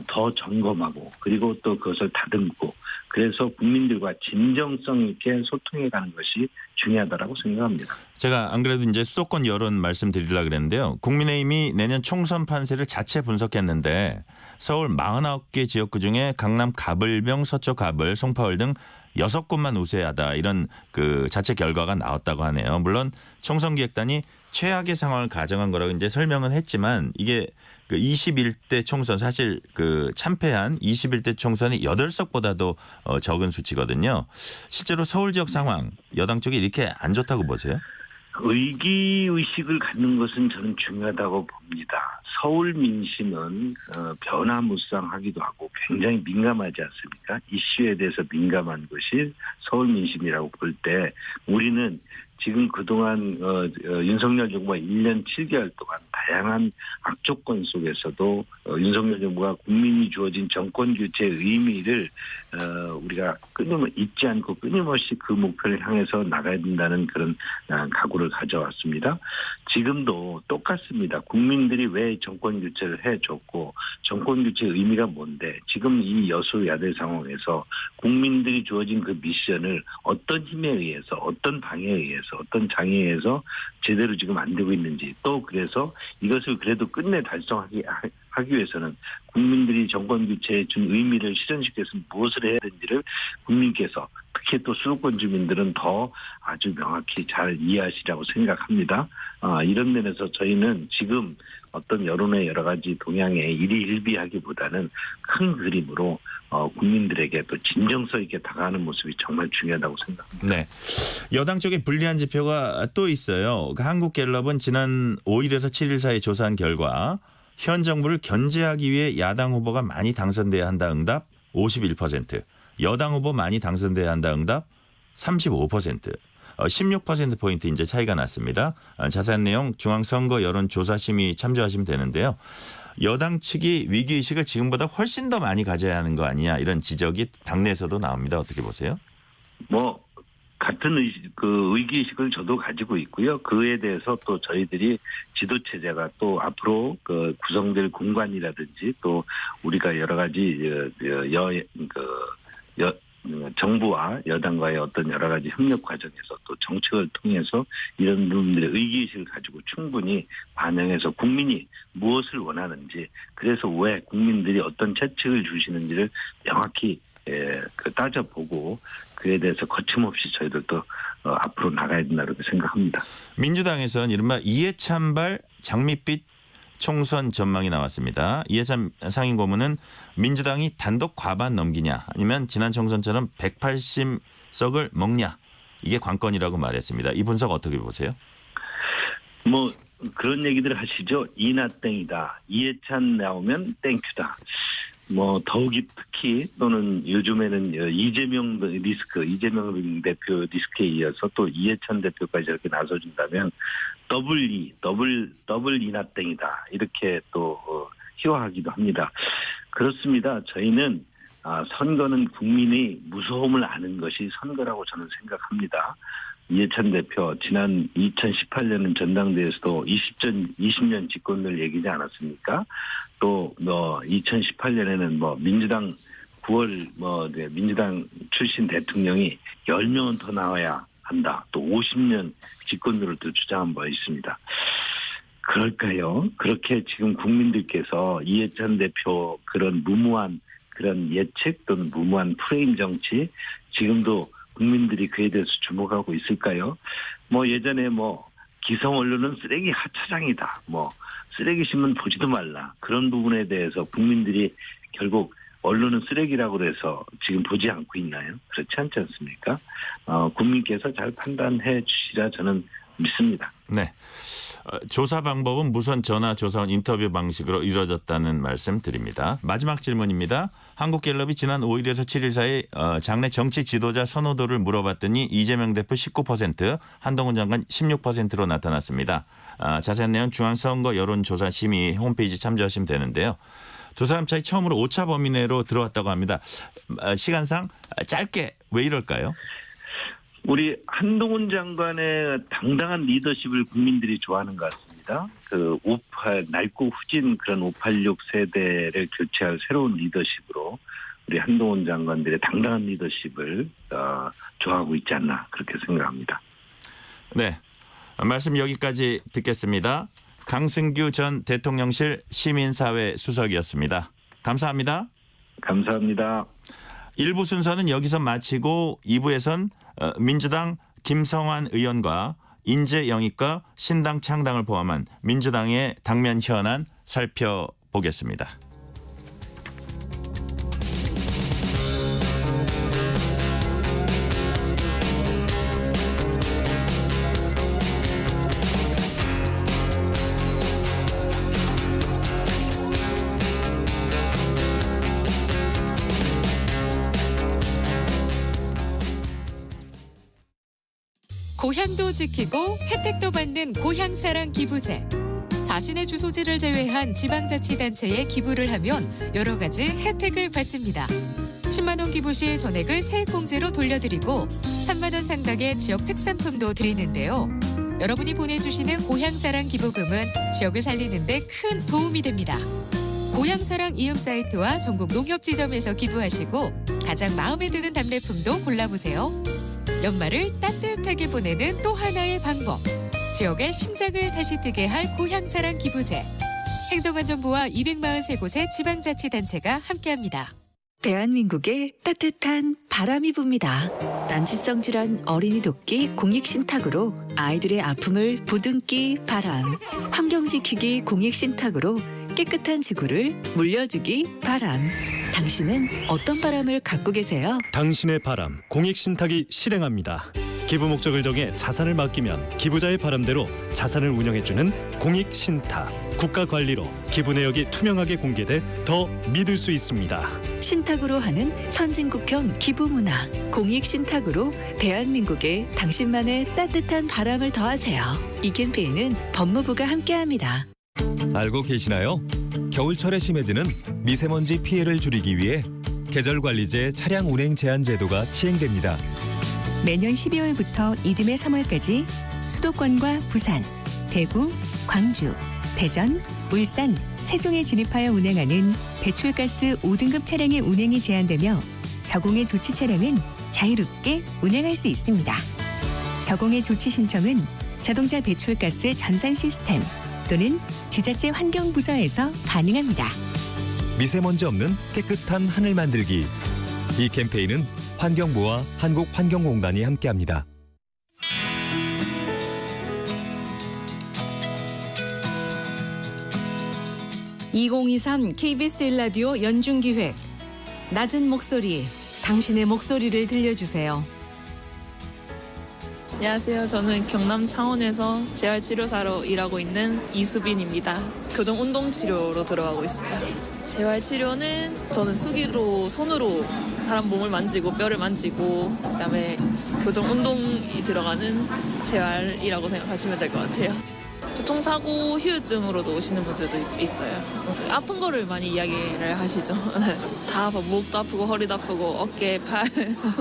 더 점검하고 그리고 또 그것을 다듬고 그래서 국민들과 진정성 있게 소통해가는 것이 중요하다라고 생각합니다. 제가 안 그래도 이제 수도권 여론 말씀드리려고 그랬는데요. 국민의힘이 내년 총선 판세를 자체 분석했는데 서울 49개 지역구 중에 강남 가불병, 서초 가불, 송파울 등 6곳만 우세하다 이런 그 자체 결과가 나왔다고 하네요. 물론 총선기획단이 최악의 상황을 가정한 거라고 이제 설명은 했지만 이게 그 21대 총선 사실 그 참패한 21대 총선이 8석보다도 적은 수치거든요. 실제로 서울 지역 상황 여당 쪽이 이렇게 안 좋다고 보세요? 의기의식을 갖는 것은 저는 중요하다고 봅니다. 서울 민심은 변화무쌍하기도 하고 굉장히 민감하지 않습니까? 이슈에 대해서 민감한 것이 서울 민심이라고 볼 때 우리는 지금 그동안 윤석열 정부가 1년 7개월 동안 다양한 악조건 속에서도 윤석열 정부가 국민이 주어진 정권 교체의 의미를 우리가 잊지 않고 끊임없이 그 목표를 향해서 나가야 된다는 그런 각오를 가져왔습니다. 지금도 똑같습니다. 국민들이 왜 정권 교체를 해줬고 정권 교체의 의미가 뭔데 지금 이 여소야대 상황에서 국민들이 주어진 그 미션을 어떤 힘에 의해서 어떤 방해에 의해서 대해서 어떤 장애에서 제대로 지금 안 되고 있는지 또 그래서 이것을 그래도 끝내 달성하기 위해서는 국민들이 정권 교체에 준 의미를 실현시키기 위해서 무엇을 해야 되는지를 국민께서 특히 또 수도권 주민들은 더 아주 명확히 잘 이해하시라고 생각합니다. 이런 면에서 저희는 지금 어떤 여론의 여러 가지 동향에 일희일비하기보다는 큰 그림으로 국민들에게 또 진정성 있게 다가가는 모습이 정말 중요하다고 생각합니다. 네. 여당 쪽에 불리한 지표가 또 있어요. 한국갤럽은 지난 5일에서 7일 사이 조사한 결과 현 정부를 견제하기 위해 야당 후보가 많이 당선돼야 한다 응답 51%, 여당 후보 많이 당선돼야 한다 응답 35%, 16%포인트 이제 차이가 났습니다. 자세한 내용 중앙선거 여론조사심의 참조하시면 되는데요. 여당 측이 위기의식을 지금보다 훨씬 더 많이 가져야 하는 거 아니냐 이런 지적이 당내에서도 나옵니다. 어떻게 보세요? 같은 위기의식을 저도 가지고 있고요. 그에 대해서 또 저희들이 지도체제가 또 앞으로 구성될 공간이라든지 또 우리가 여러 가지 정부와 여당과의 어떤 여러 가지 협력 과정에서 또 정책을 통해서 이런 부분들의 의기의식을 가지고 충분히 반영해서 국민이 무엇을 원하는지 그래서 왜 국민들이 어떤 채찍을 주시는지를 명확히 따져보고 그에 대해서 거침없이 저희들도 앞으로 나가야 된다고 생각합니다. 민주당에서는 이른바 이해찬발 장밋빛 총선 전망이 나왔습니다. 이해찬 상임고문은 민주당이 단독 과반 넘기냐 아니면 지난 총선처럼 180석을 먹냐 이게 관건이라고 말했습니다. 이 분석 어떻게 보세요? 그런 얘기들 하시죠. 이나 땡이다. 이해찬 나오면 땡큐다. 더욱이 특히 또는 요즘에는 이재명 대표 리스크에 이어서 또 이해찬 대표까지 이렇게 나서준다면 더블 이나땡이다. 이렇게 또 희화하기도 합니다. 그렇습니다. 저희는 선거는 국민의 무서움을 아는 것이 선거라고 저는 생각합니다. 이해찬 대표 지난 2018년은 전당대회에서도 20년 집권을 얘기하지 않았습니까? 또 2018년에는 민주당 9월 민주당 출신 대통령이 10명은 더 나와야 한다. 또 50년 집권도를 또 주장한 바 있습니다. 그럴까요? 그렇게 지금 국민들께서 이해찬 대표 그런 무모한 그런 예측 또는 무모한 프레임 정치 지금도 국민들이 그에 대해서 주목하고 있을까요? 예전에 기성 언론은 쓰레기 하차장이다. 쓰레기 신문 보지도 말라. 그런 부분에 대해서 국민들이 결국 언론은 쓰레기라고 해서 지금 보지 않고 있나요? 그렇지 않지 않습니까? 국민께서 잘 판단해 주시라 저는 믿습니다. 네. 조사 방법은 무선 전화 조사원 인터뷰 방식으로 이루어졌다는 말씀 드립니다. 마지막 질문입니다. 한국갤럽이 지난 5일에서 7일 사이 장내 정치 지도자 선호도를 물어봤더니 이재명 대표 19%, 한동훈 장관 16%로 나타났습니다. 자세한 내용 중앙선거 여론조사 심의 홈페이지 참조하시면 되는데요. 두 사람 차이 처음으로 오차 범위 내로 들어왔다고 합니다. 시간상 짧게 왜 이럴까요? 우리 한동훈 장관의 당당한 리더십을 국민들이 좋아하는 것 같습니다. 낡고 후진 그런 586 세대를 교체할 새로운 리더십으로 우리 한동훈 장관들의 당당한 리더십을 좋아하고 있지 않나 그렇게 생각합니다. 네, 말씀 여기까지 듣겠습니다. 강승규 전 대통령실 시민사회 수석이었습니다. 감사합니다. 감사합니다. 1부 순서는 여기서 마치고 2부에선 민주당 김성환 의원과 인재영입과 신당 창당을 포함한 민주당의 당면 현안 살펴보겠습니다. 고향도 지키고 혜택도 받는 고향사랑 기부제. 자신의 주소지를 제외한 지방자치단체에 기부를 하면 여러 가지 혜택을 받습니다. 10만 원 기부 시 전액을 세액공제로 돌려드리고 3만 원 상당의 지역 특산품도 드리는데요. 여러분이 보내주시는 고향사랑 기부금은 지역을 살리는 데 큰 도움이 됩니다. 고향사랑 이음 사이트와 전국 농협지점에서 기부하시고 가장 마음에 드는 답례품도 골라보세요. 연말을 따뜻하게 보내는 또 하나의 방법. 지역의 심장을 다시 뛰게 할 고향사랑 기부제. 행정안전부와 243곳의 지방자치단체가 함께합니다. 대한민국에 따뜻한 바람이 붑니다. 난치성 질환 어린이 돕기 공익신탁으로 아이들의 아픔을 보듬기 바람. 환경 지키기 공익신탁으로 깨끗한 지구를 물려주기 바람. 당신은 어떤 바람을 갖고 계세요? 당신의 바람 공익신탁이 실행합니다. 기부 목적을 정해 자산을 맡기면 기부자의 바람대로 자산을 운영해주는 공익신탁. 국가 관리로 기부 내역이 투명하게 공개돼 더 믿을 수 있습니다. 신탁으로 하는 선진국형 기부 문화. 공익신탁으로 대한민국에 당신만의 따뜻한 바람을 더하세요. 이 캠페인은 법무부가 함께합니다. 알고 계시나요? 겨울철에 심해지는 미세먼지 피해를 줄이기 위해 계절관리제 차량 운행 제한 제도가 시행됩니다. 매년 12월부터 이듬해 3월까지 수도권과 부산, 대구, 광주, 대전, 울산, 세종에 진입하여 운행하는 배출가스 5등급 차량의 운행이 제한되며 저공해 조치 차량은 자유롭게 운행할 수 있습니다. 저공해 조치 신청은 자동차 배출가스 전산 시스템 또는 지자체 환경부서에서 가능합니다. 미세먼지 없는 깨끗한 하늘 만들기. 이 캠페인은 환경부와 한국환경공단이 함께합니다. (2023) KBS 1라디오 연중기획 낮은 목소리, 당신의 목소리를 들려주세요. 안녕하세요. 저는 경남 창원에서 재활치료사로 일하고 있는 이수빈입니다. 교정 운동치료로 들어가고 있어요. 재활치료는 저는 수기로 손으로 사람 몸을 만지고 뼈를 만지고 그다음에 교정 운동이 들어가는 재활이라고 생각하시면 될 것 같아요. 교통사고 후유증으로도 오시는 분들도 있어요. 아픈 거를 많이 이야기를 하시죠. 다 아파. 목도 아프고 허리도 아프고 어깨, 팔, 손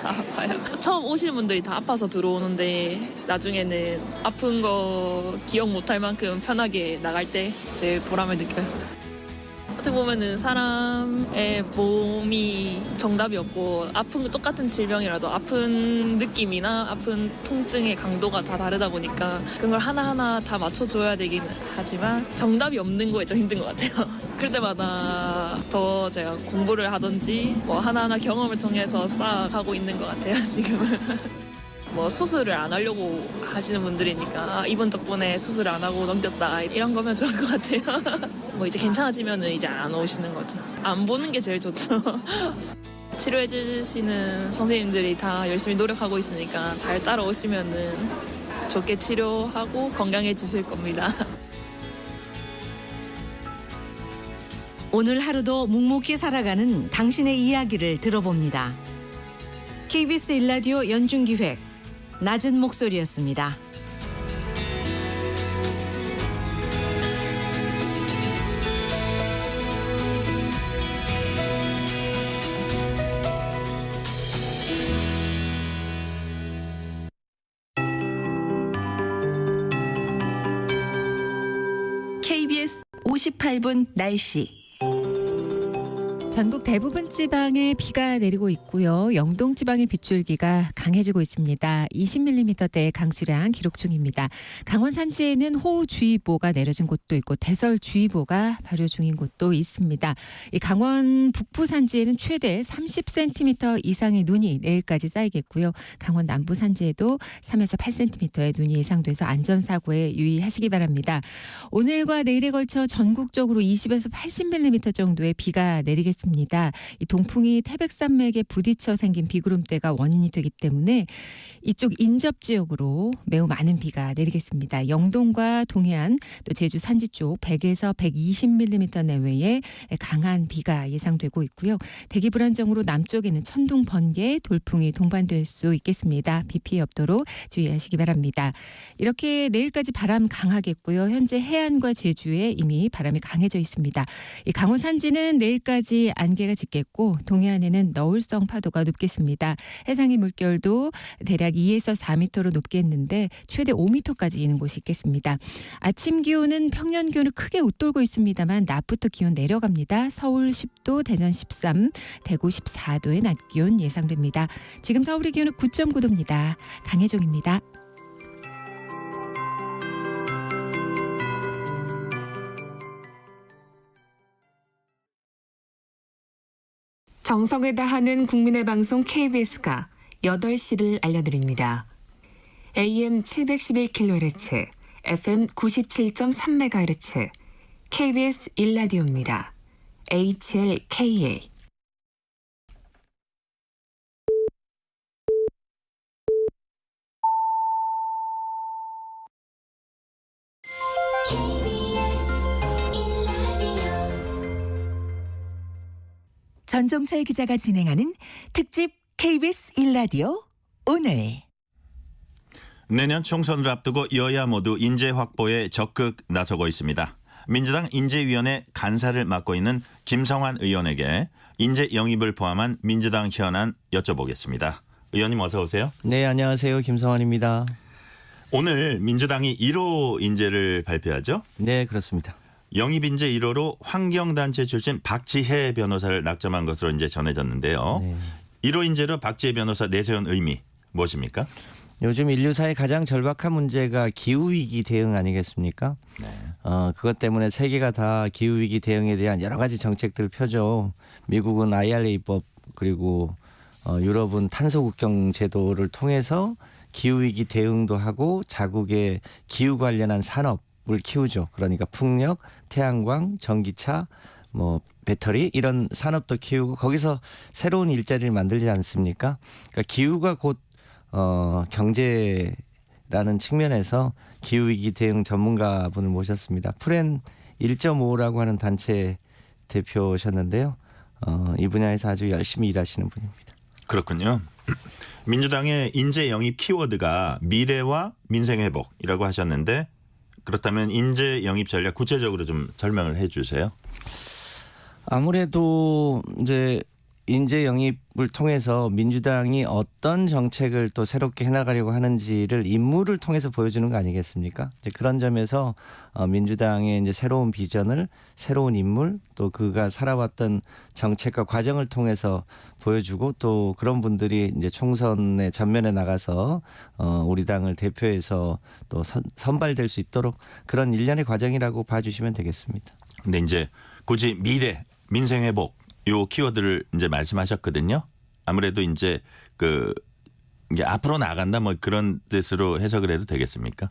다 아파요. 처음 오시는 분들이 다 아파서 들어오는데 나중에는 아픈 거 기억 못할 만큼 편하게 나갈 때 제일 보람을 느껴요. 어떻게 보면은 사람의 몸이 정답이 없고 아픈 거 똑같은 질병이라도 아픈 느낌이나 아픈 통증의 강도가 다 다르다 보니까 그런 걸 하나하나 다 맞춰줘야 되긴 하지만 정답이 없는 거에 좀 힘든 것 같아요. 그럴 때마다 더 제가 공부를 하든지 뭐 하나하나 경험을 통해서 쌓아가고 있는 것 같아요, 지금은. 뭐 수술을 안 하려고 하시는 분들이니까 이분 덕분에 수술 안 하고 넘겼다 이런 거면 좋을 것 같아요. 뭐 이제 괜찮아지면은 이제 안 오시는 거죠. 안 보는 게 제일 좋죠. 치료해 주시는 선생님들이 다 열심히 노력하고 있으니까 잘 따라오시면은 좋게 치료하고 건강해지실 겁니다. 오늘 하루도 묵묵히 살아가는 당신의 이야기를 들어봅니다. KBS 1라디오 연중기획 낮은 목소리였습니다. KBS 58분 날씨. 전국 대부분 지방에 비가 내리고 있고요. 영동 지방의 빗줄기가 강해지고 있습니다. 20mm대의 강수량 기록 중입니다. 강원 산지에는 호우주의보가 내려진 곳도 있고 대설주의보가 발효 중인 곳도 있습니다. 이 강원 북부 산지에는 최대 30cm 이상의 눈이 내일까지 쌓이겠고요. 강원 남부 산지에도 3에서 8cm의 눈이 예상돼서 안전사고에 유의하시기 바랍니다. 오늘과 내일에 걸쳐 전국적으로 20에서 80mm 정도의 비가 내리겠습니다. 이 동풍이 태백산맥에 부딪혀 생긴 비구름대가 원인이 되기 때문에 이쪽 인접 지역으로 매우 많은 비가 내리겠습니다. 영동과 동해안 또 제주 산지 쪽 100에서 120mm 내외의 강한 비가 예상되고 있고요. 대기 불안정으로 남쪽에는 천둥, 번개, 돌풍이 동반될 수 있겠습니다. 비 피해 없도록 주의하시기 바랍니다. 이렇게 내일까지 바람 강하겠고요. 현재 해안과 제주에 이미 바람이 강해져 있습니다. 이 강원 산지는 내일까지 안개가 짙겠고 동해안에는 너울성 파도가 높겠습니다. 해상의 물결도 대략 2에서 4m로 높겠는데 최대 5m까지 이는 곳이 있겠습니다. 아침 기온은 평년 기온을 크게 웃돌고 있습니다만 낮부터 기온 내려갑니다. 서울 10도, 대전 13, 대구 14도의 낮 기온 예상됩니다. 지금 서울의 기온은 9.9도입니다. 강혜종입니다. 정성을 다하는 국민의 방송 KBS가 8시를 알려드립니다. AM 711kHz, FM 97.3MHz, KBS 1라디오입니다. HLKA. 전종철 기자가 진행하는 특집 KBS 1라디오 오늘. 내년 총선을 앞두고 여야 모두 인재 확보에 적극 나서고 있습니다. 민주당 인재위원회 간사를 맡고 있는 김성환 의원에게 인재 영입을 포함한 민주당 현안 여쭤보겠습니다. 의원님 어서 오세요. 네, 안녕하세요. 김성환입니다. 오늘 민주당이 1호 인재를 발표하죠? 네, 그렇습니다. 영입 인재 1호로 환경단체 출신 박지혜 변호사를 낙점한 것으로 이제 전해졌는데요. 네. 1호 인재로 박지혜 변호사 내세운 의미 무엇입니까? 요즘 인류사의 가장 절박한 문제가 기후위기 대응 아니겠습니까? 네. 그것 때문에 세계가 다 기후위기 대응에 대한 여러 가지 정책들을 펴죠. 미국은 IRA법 그리고 유럽은 탄소국경 제도를 통해서 기후위기 대응도 하고 자국의 기후 관련한 산업을 키우죠. 그러니까 풍력, 태양광, 전기차, 배터리 이런 산업도 키우고 거기서 새로운 일자리를 만들지 않습니까? 그러니까 기후가 곧 경제라는 측면에서 기후위기 대응 전문가분을 모셨습니다. 프렌 1.5라고 하는 단체 대표셨는데요. 이 분야에서 아주 열심히 일하시는 분입니다. 그렇군요. 민주당의 인재 영입 키워드가 미래와 민생 회복이라고 하셨는데 그렇다면 인재 영입 전략 구체적으로 좀 설명을 해 주세요. 아무래도 이제 인재 영입을 통해서 민주당이 어떤 정책을 또 새롭게 해나가려고 하는지를 인물을 통해서 보여주는 거 아니겠습니까? 이제 그런 점에서 민주당의 이제 새로운 비전을 새로운 인물 또 그가 살아왔던 정책과 과정을 통해서 보여주고 또 그런 분들이 이제 총선의 전면에 나가서 우리 당을 대표해서 또 선발될 수 있도록 그런 일련의 과정이라고 봐주시면 되겠습니다. 근데 이제 굳이 미래, 민생 회복 요 키워드를 이제 말씀하셨거든요. 아무래도 이제 이게 앞으로 나간다 뭐 그런 뜻으로 해석을 해도 되겠습니까?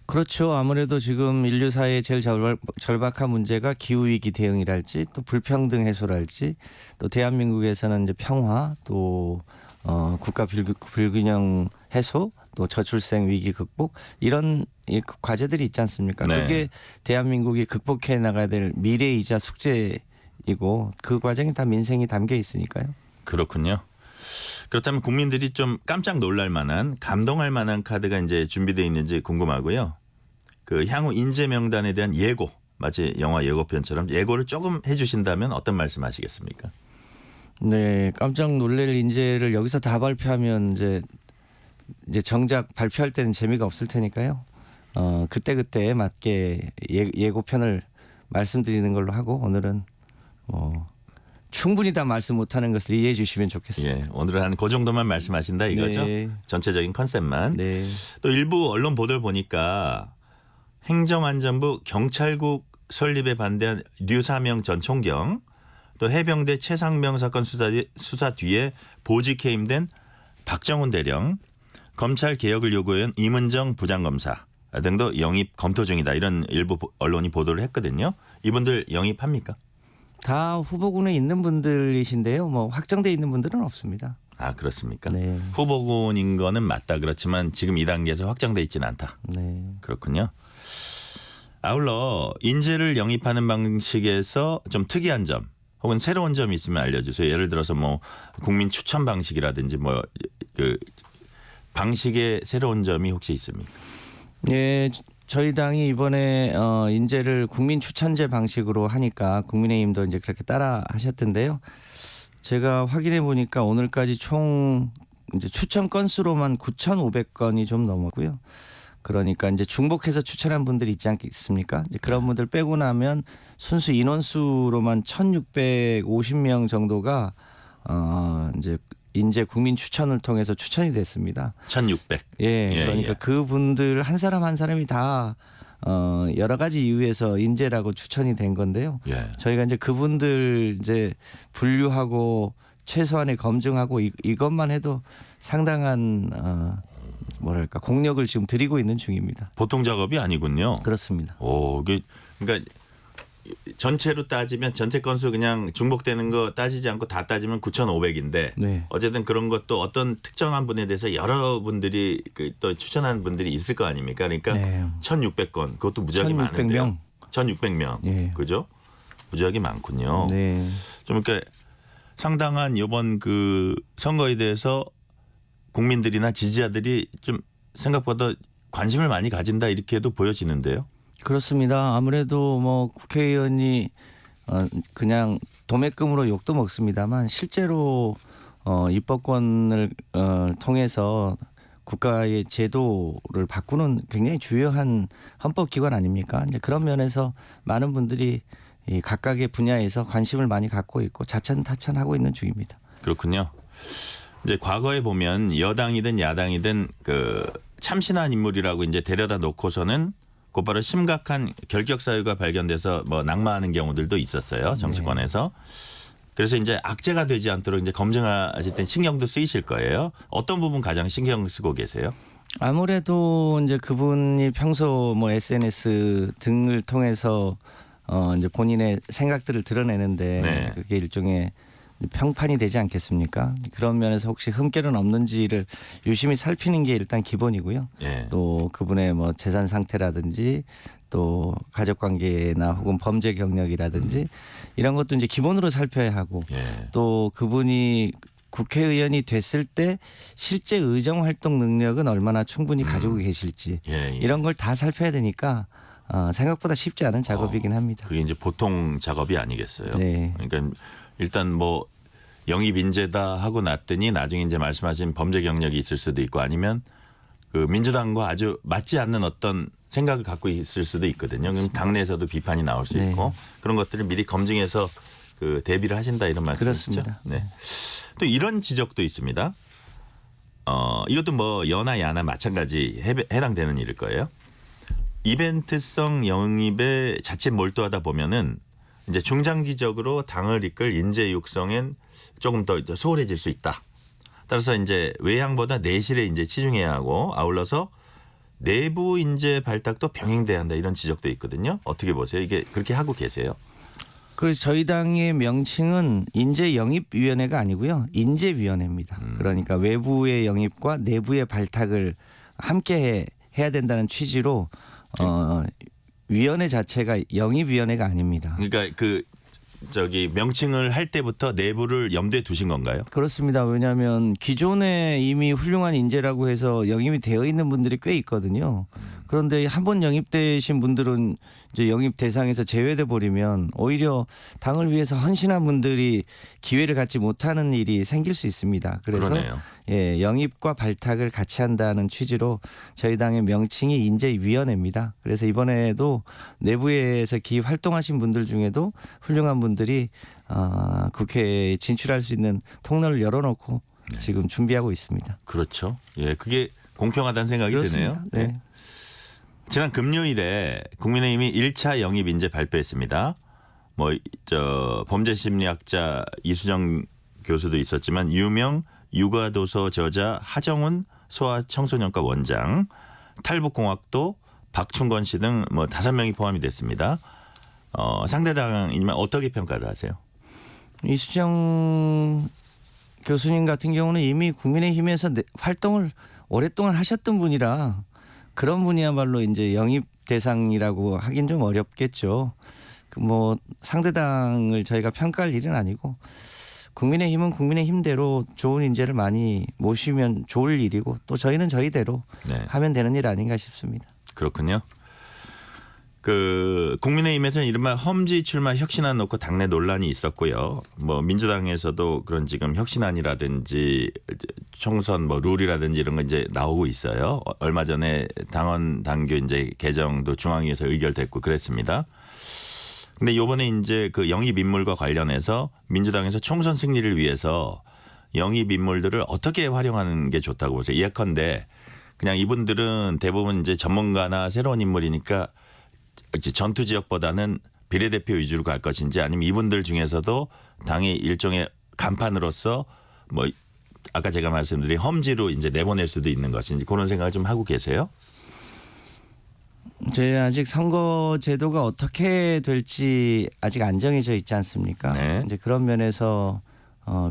그렇죠. 아무래도 지금 인류 사회의 제일 절박한 문제가 기후 위기 대응이랄지 또 불평등 해소랄지 또 대한민국에서는 이제 평화 또 국가 불균형 해소 또 저출생 위기 극복 이런 과제들이 있지 않습니까? 네. 그게 대한민국이 극복해 나가야 될 미래이자 숙제이고 그 과정이 다 민생이 담겨 있으니까요. 그렇군요. 그렇다면 국민들이 좀 깜짝 놀랄 만한 감동할 만한 카드가 이제 준비되어 있는지 궁금하고요. 그 향후 인재 명단에 대한 예고 마치 영화 예고편처럼 예고를 조금 해주신다면 어떤 말씀하시겠습니까? 네, 깜짝 놀랄 인재를 여기서 다 발표하면 이제 정작 발표할 때는 재미가 없을 테니까요. 그때그때 맞게 예고편을 말씀드리는 걸로 하고 오늘은 충분히 다 말씀 못하는 것을 이해해 주시면 좋겠습니다. 예, 오늘은 한 그 정도만 말씀하신다 이거죠? 네. 전체적인 컨셉만. 네. 또 일부 언론 보도를 보니까 행정안전부 경찰국 설립에 반대한 류사명 전 총경 또 해병대 최상병 사건 수사 뒤에 보직 해임된 박정훈 대령 검찰 개혁을 요구한 임은정 부장검사 등도 영입 검토 중이다 이런 일부 언론이 보도를 했거든요. 이분들 영입합니까? 다 후보군에 있는 분들이신데요. 확정돼 있는 분들은 없습니다. 아 그렇습니까? 네. 후보군인 거는 맞다. 그렇지만 지금 이 단계에서 확정돼 있지는 않다. 네. 그렇군요. 아울러 인재를 영입하는 방식에서 좀 특이한 점 혹은 새로운 점이 있으면 알려주세요. 예를 들어서 국민 추천 방식이라든지 방식의 새로운 점이 혹시 있습니까? 네, 저희 당이 이번에 인재를 국민 추천제 방식으로 하니까 국민의힘도 이제 그렇게 따라 하셨던데요. 제가 확인해 보니까 오늘까지 총 이제 추천 건수로만 9,500건이 좀 넘었고요. 그러니까 이제 중복해서 추천한 분들이 있지 않겠습니까? 이제 그런 분들 빼고 나면 순수 인원수로만 1,650명 정도가 이제 인재 국민 추천을 통해서 추천이 됐습니다. 1,600. 예, 그러니까 그분들 한 사람 한 사람이 다 여러 가지 이유에서 인재라고 추천이 된 건데요. 예. 저희가 이제 그분들 이제 분류하고 최소한의 검증하고 이것만 해도 상당한 뭐랄까 공력을 지금 들이고 있는 중입니다. 보통 작업이 아니군요. 그렇습니다. 오, 그러니까 전체로 따지면 전체 건수 그냥 중복되는 거 따지지 않고 다 따지면 9,500인데 네. 어쨌든 그런 것도 어떤 특정한 분에 대해서 여러분들이 또 추천하는 분들이 있을 거 아닙니까? 그러니까 네. 1,600건 그것도 무지하게 1,600명. 많은데요. 1,600명. 예. 그죠? 무지하게 많군요. 네. 좀 그러니까 상당한 이번 그 선거에 대해서 국민들이나 지지자들이 좀 생각보다 관심을 많이 가진다 이렇게도 보여지는데요. 그렇습니다. 아무래도 뭐 국회의원이 그냥 도매금으로 욕도 먹습니다만 실제로 입법권을 통해서 국가의 제도를 바꾸는 굉장히 주요한 헌법기관 아닙니까? 이제 그런 면에서 많은 분들이 이 각각의 분야에서 관심을 많이 갖고 있고 자천타천하고 있는 중입니다. 그렇군요. 이제 과거에 보면 여당이든 야당이든 그 참신한 인물이라고 이제 데려다 놓고서는 곧바로 심각한 결격 사유가 발견돼서 뭐 낙마하는 경우들도 있었어요. 정치권에서. 그래서 이제 악재가 되지 않도록 이제 검증하실 땐 신경도 쓰이실 거예요. 어떤 부분 가장 신경 쓰고 계세요? 아무래도 이제 그분이 평소 뭐 SNS 등을 통해서 이제 본인의 생각들을 드러내는데 네. 그게 일종의 평판이 되지 않겠습니까? 그런 면에서 혹시 흠결은 없는지를 유심히 살피는 게 일단 기본이고요. 예. 또 그분의 뭐 재산 상태라든지 또 가족 관계나 혹은 범죄 경력이라든지 이런 것도 이제 기본으로 살펴야 하고 예. 또 그분이 국회의원이 됐을 때 실제 의정 활동 능력은 얼마나 충분히 가지고 계실지 예, 예. 이런 걸 다 살펴야 되니까 생각보다 쉽지 않은 작업이긴 합니다. 그게 이제 보통 작업이 아니겠어요. 네. 그러니까 일단 뭐 영입 인재다 하고 났더니 나중에 이제 말씀하신 범죄 경력이 있을 수도 있고 아니면 그 민주당과 아주 맞지 않는 어떤 생각을 갖고 있을 수도 있거든요. 그럼 당내에서도 비판이 나올 수 네. 있고 그런 것들을 미리 검증해서 그 대비를 하신다 이런 말씀이시죠. 그렇습니다. 네. 또 이런 지적도 있습니다. 이것도 뭐 여나 야나 마찬가지 해당되는 일일 거예요. 이벤트성 영입에 자칫 몰두하다 보면은 이제 중장기적으로 당을 이끌 인재 육성엔 조금 더 소홀해질 수 있다. 따라서 이제 외향보다 내실에 이제 치중해야 하고 아울러서 내부 인재 발탁도 병행돼야 한다 이런 지적도 있거든요. 어떻게 보세요? 이게 그렇게 하고 계세요? 그래서 저희 당의 명칭은 인재영입위원회가 아니고요. 인재위원회입니다. 그러니까 외부의 영입과 내부의 발탁을 함께 해야 된다는 취지로 위원회 자체가 영입위원회가 아닙니다. 그러니까 명칭을 할 때부터 내부를 염두에 두신 건가요? 그렇습니다. 왜냐하면 기존에 이미 훌륭한 인재라고 해서 영입이 되어 있는 분들이 꽤 있거든요. 그런데 한 번 영입되신 분들은 이제 영입 대상에서 제외돼 버리면 오히려 당을 위해서 헌신한 분들이 기회를 갖지 못하는 일이 생길 수 있습니다. 그래서 그러네요. 예, 영입과 발탁을 같이 한다는 취지로 저희 당의 명칭이 인재위원회입니다. 그래서 이번에도 내부에서 기입 활동하신 분들 중에도 훌륭한 분들이 국회에 진출할 수 있는 통로를 열어놓고 지금 준비하고 있습니다. 그렇죠. 예, 그게 공평하다는 생각이 그렇습니다. 드네요. 네. 지난 금요일에 국민의힘이 1차 영입 인재 발표했습니다. 범죄심리학자 이수정 교수도 있었지만 유명 육아도서 저자 하정훈 소아청소년과 원장, 탈북공학도 박충건 씨 등 5명이 포함이 됐습니다. 상대당이지만 어떻게 평가를 하세요? 이수정 교수님 같은 경우는 이미 국민의힘에서 활동을 오랫동안 하셨던 분이라 그런 분이야말로 이제 영입 대상이라고 하긴 좀 어렵겠죠. 상대당을 저희가 평가할 일은 아니고 국민의힘은 국민의힘대로 좋은 인재를 많이 모시면 좋을 일이고 또 저희는 저희대로 하면 되는 일 아닌가 싶습니다. 그렇군요. 그 국민의힘에서는 이른바 험지 출마 혁신안 놓고 당내 논란이 있었고요. 뭐 민주당에서도 그런 지금 혁신안이라든지 총선 뭐 룰이라든지 이런 거 이제 나오고 있어요. 얼마 전에 당원 당규 이제 개정도 중앙위에서 의결됐고 그랬습니다. 근데 이번에 이제 그 영입 인물과 관련해서 민주당에서 총선 승리를 위해서 영입 인물들을 어떻게 활용하는 게 좋다고 보세요. 예컨대 그냥 이분들은 대부분 이제 전문가나 새로운 인물이니까 전투 지역보다는 비례대표 위주로 갈 것인지 아니면 이분들 중에서도 당의 일종의 간판으로서 뭐 아까 제가 말씀드린 험지로 이제 내보낼 수도 있는 것인지 그런 생각을 좀 하고 계세요? 이제 아직 선거 제도가 어떻게 될지 아직 안 정해져 있지 않습니까? 네. 이제 그런 면에서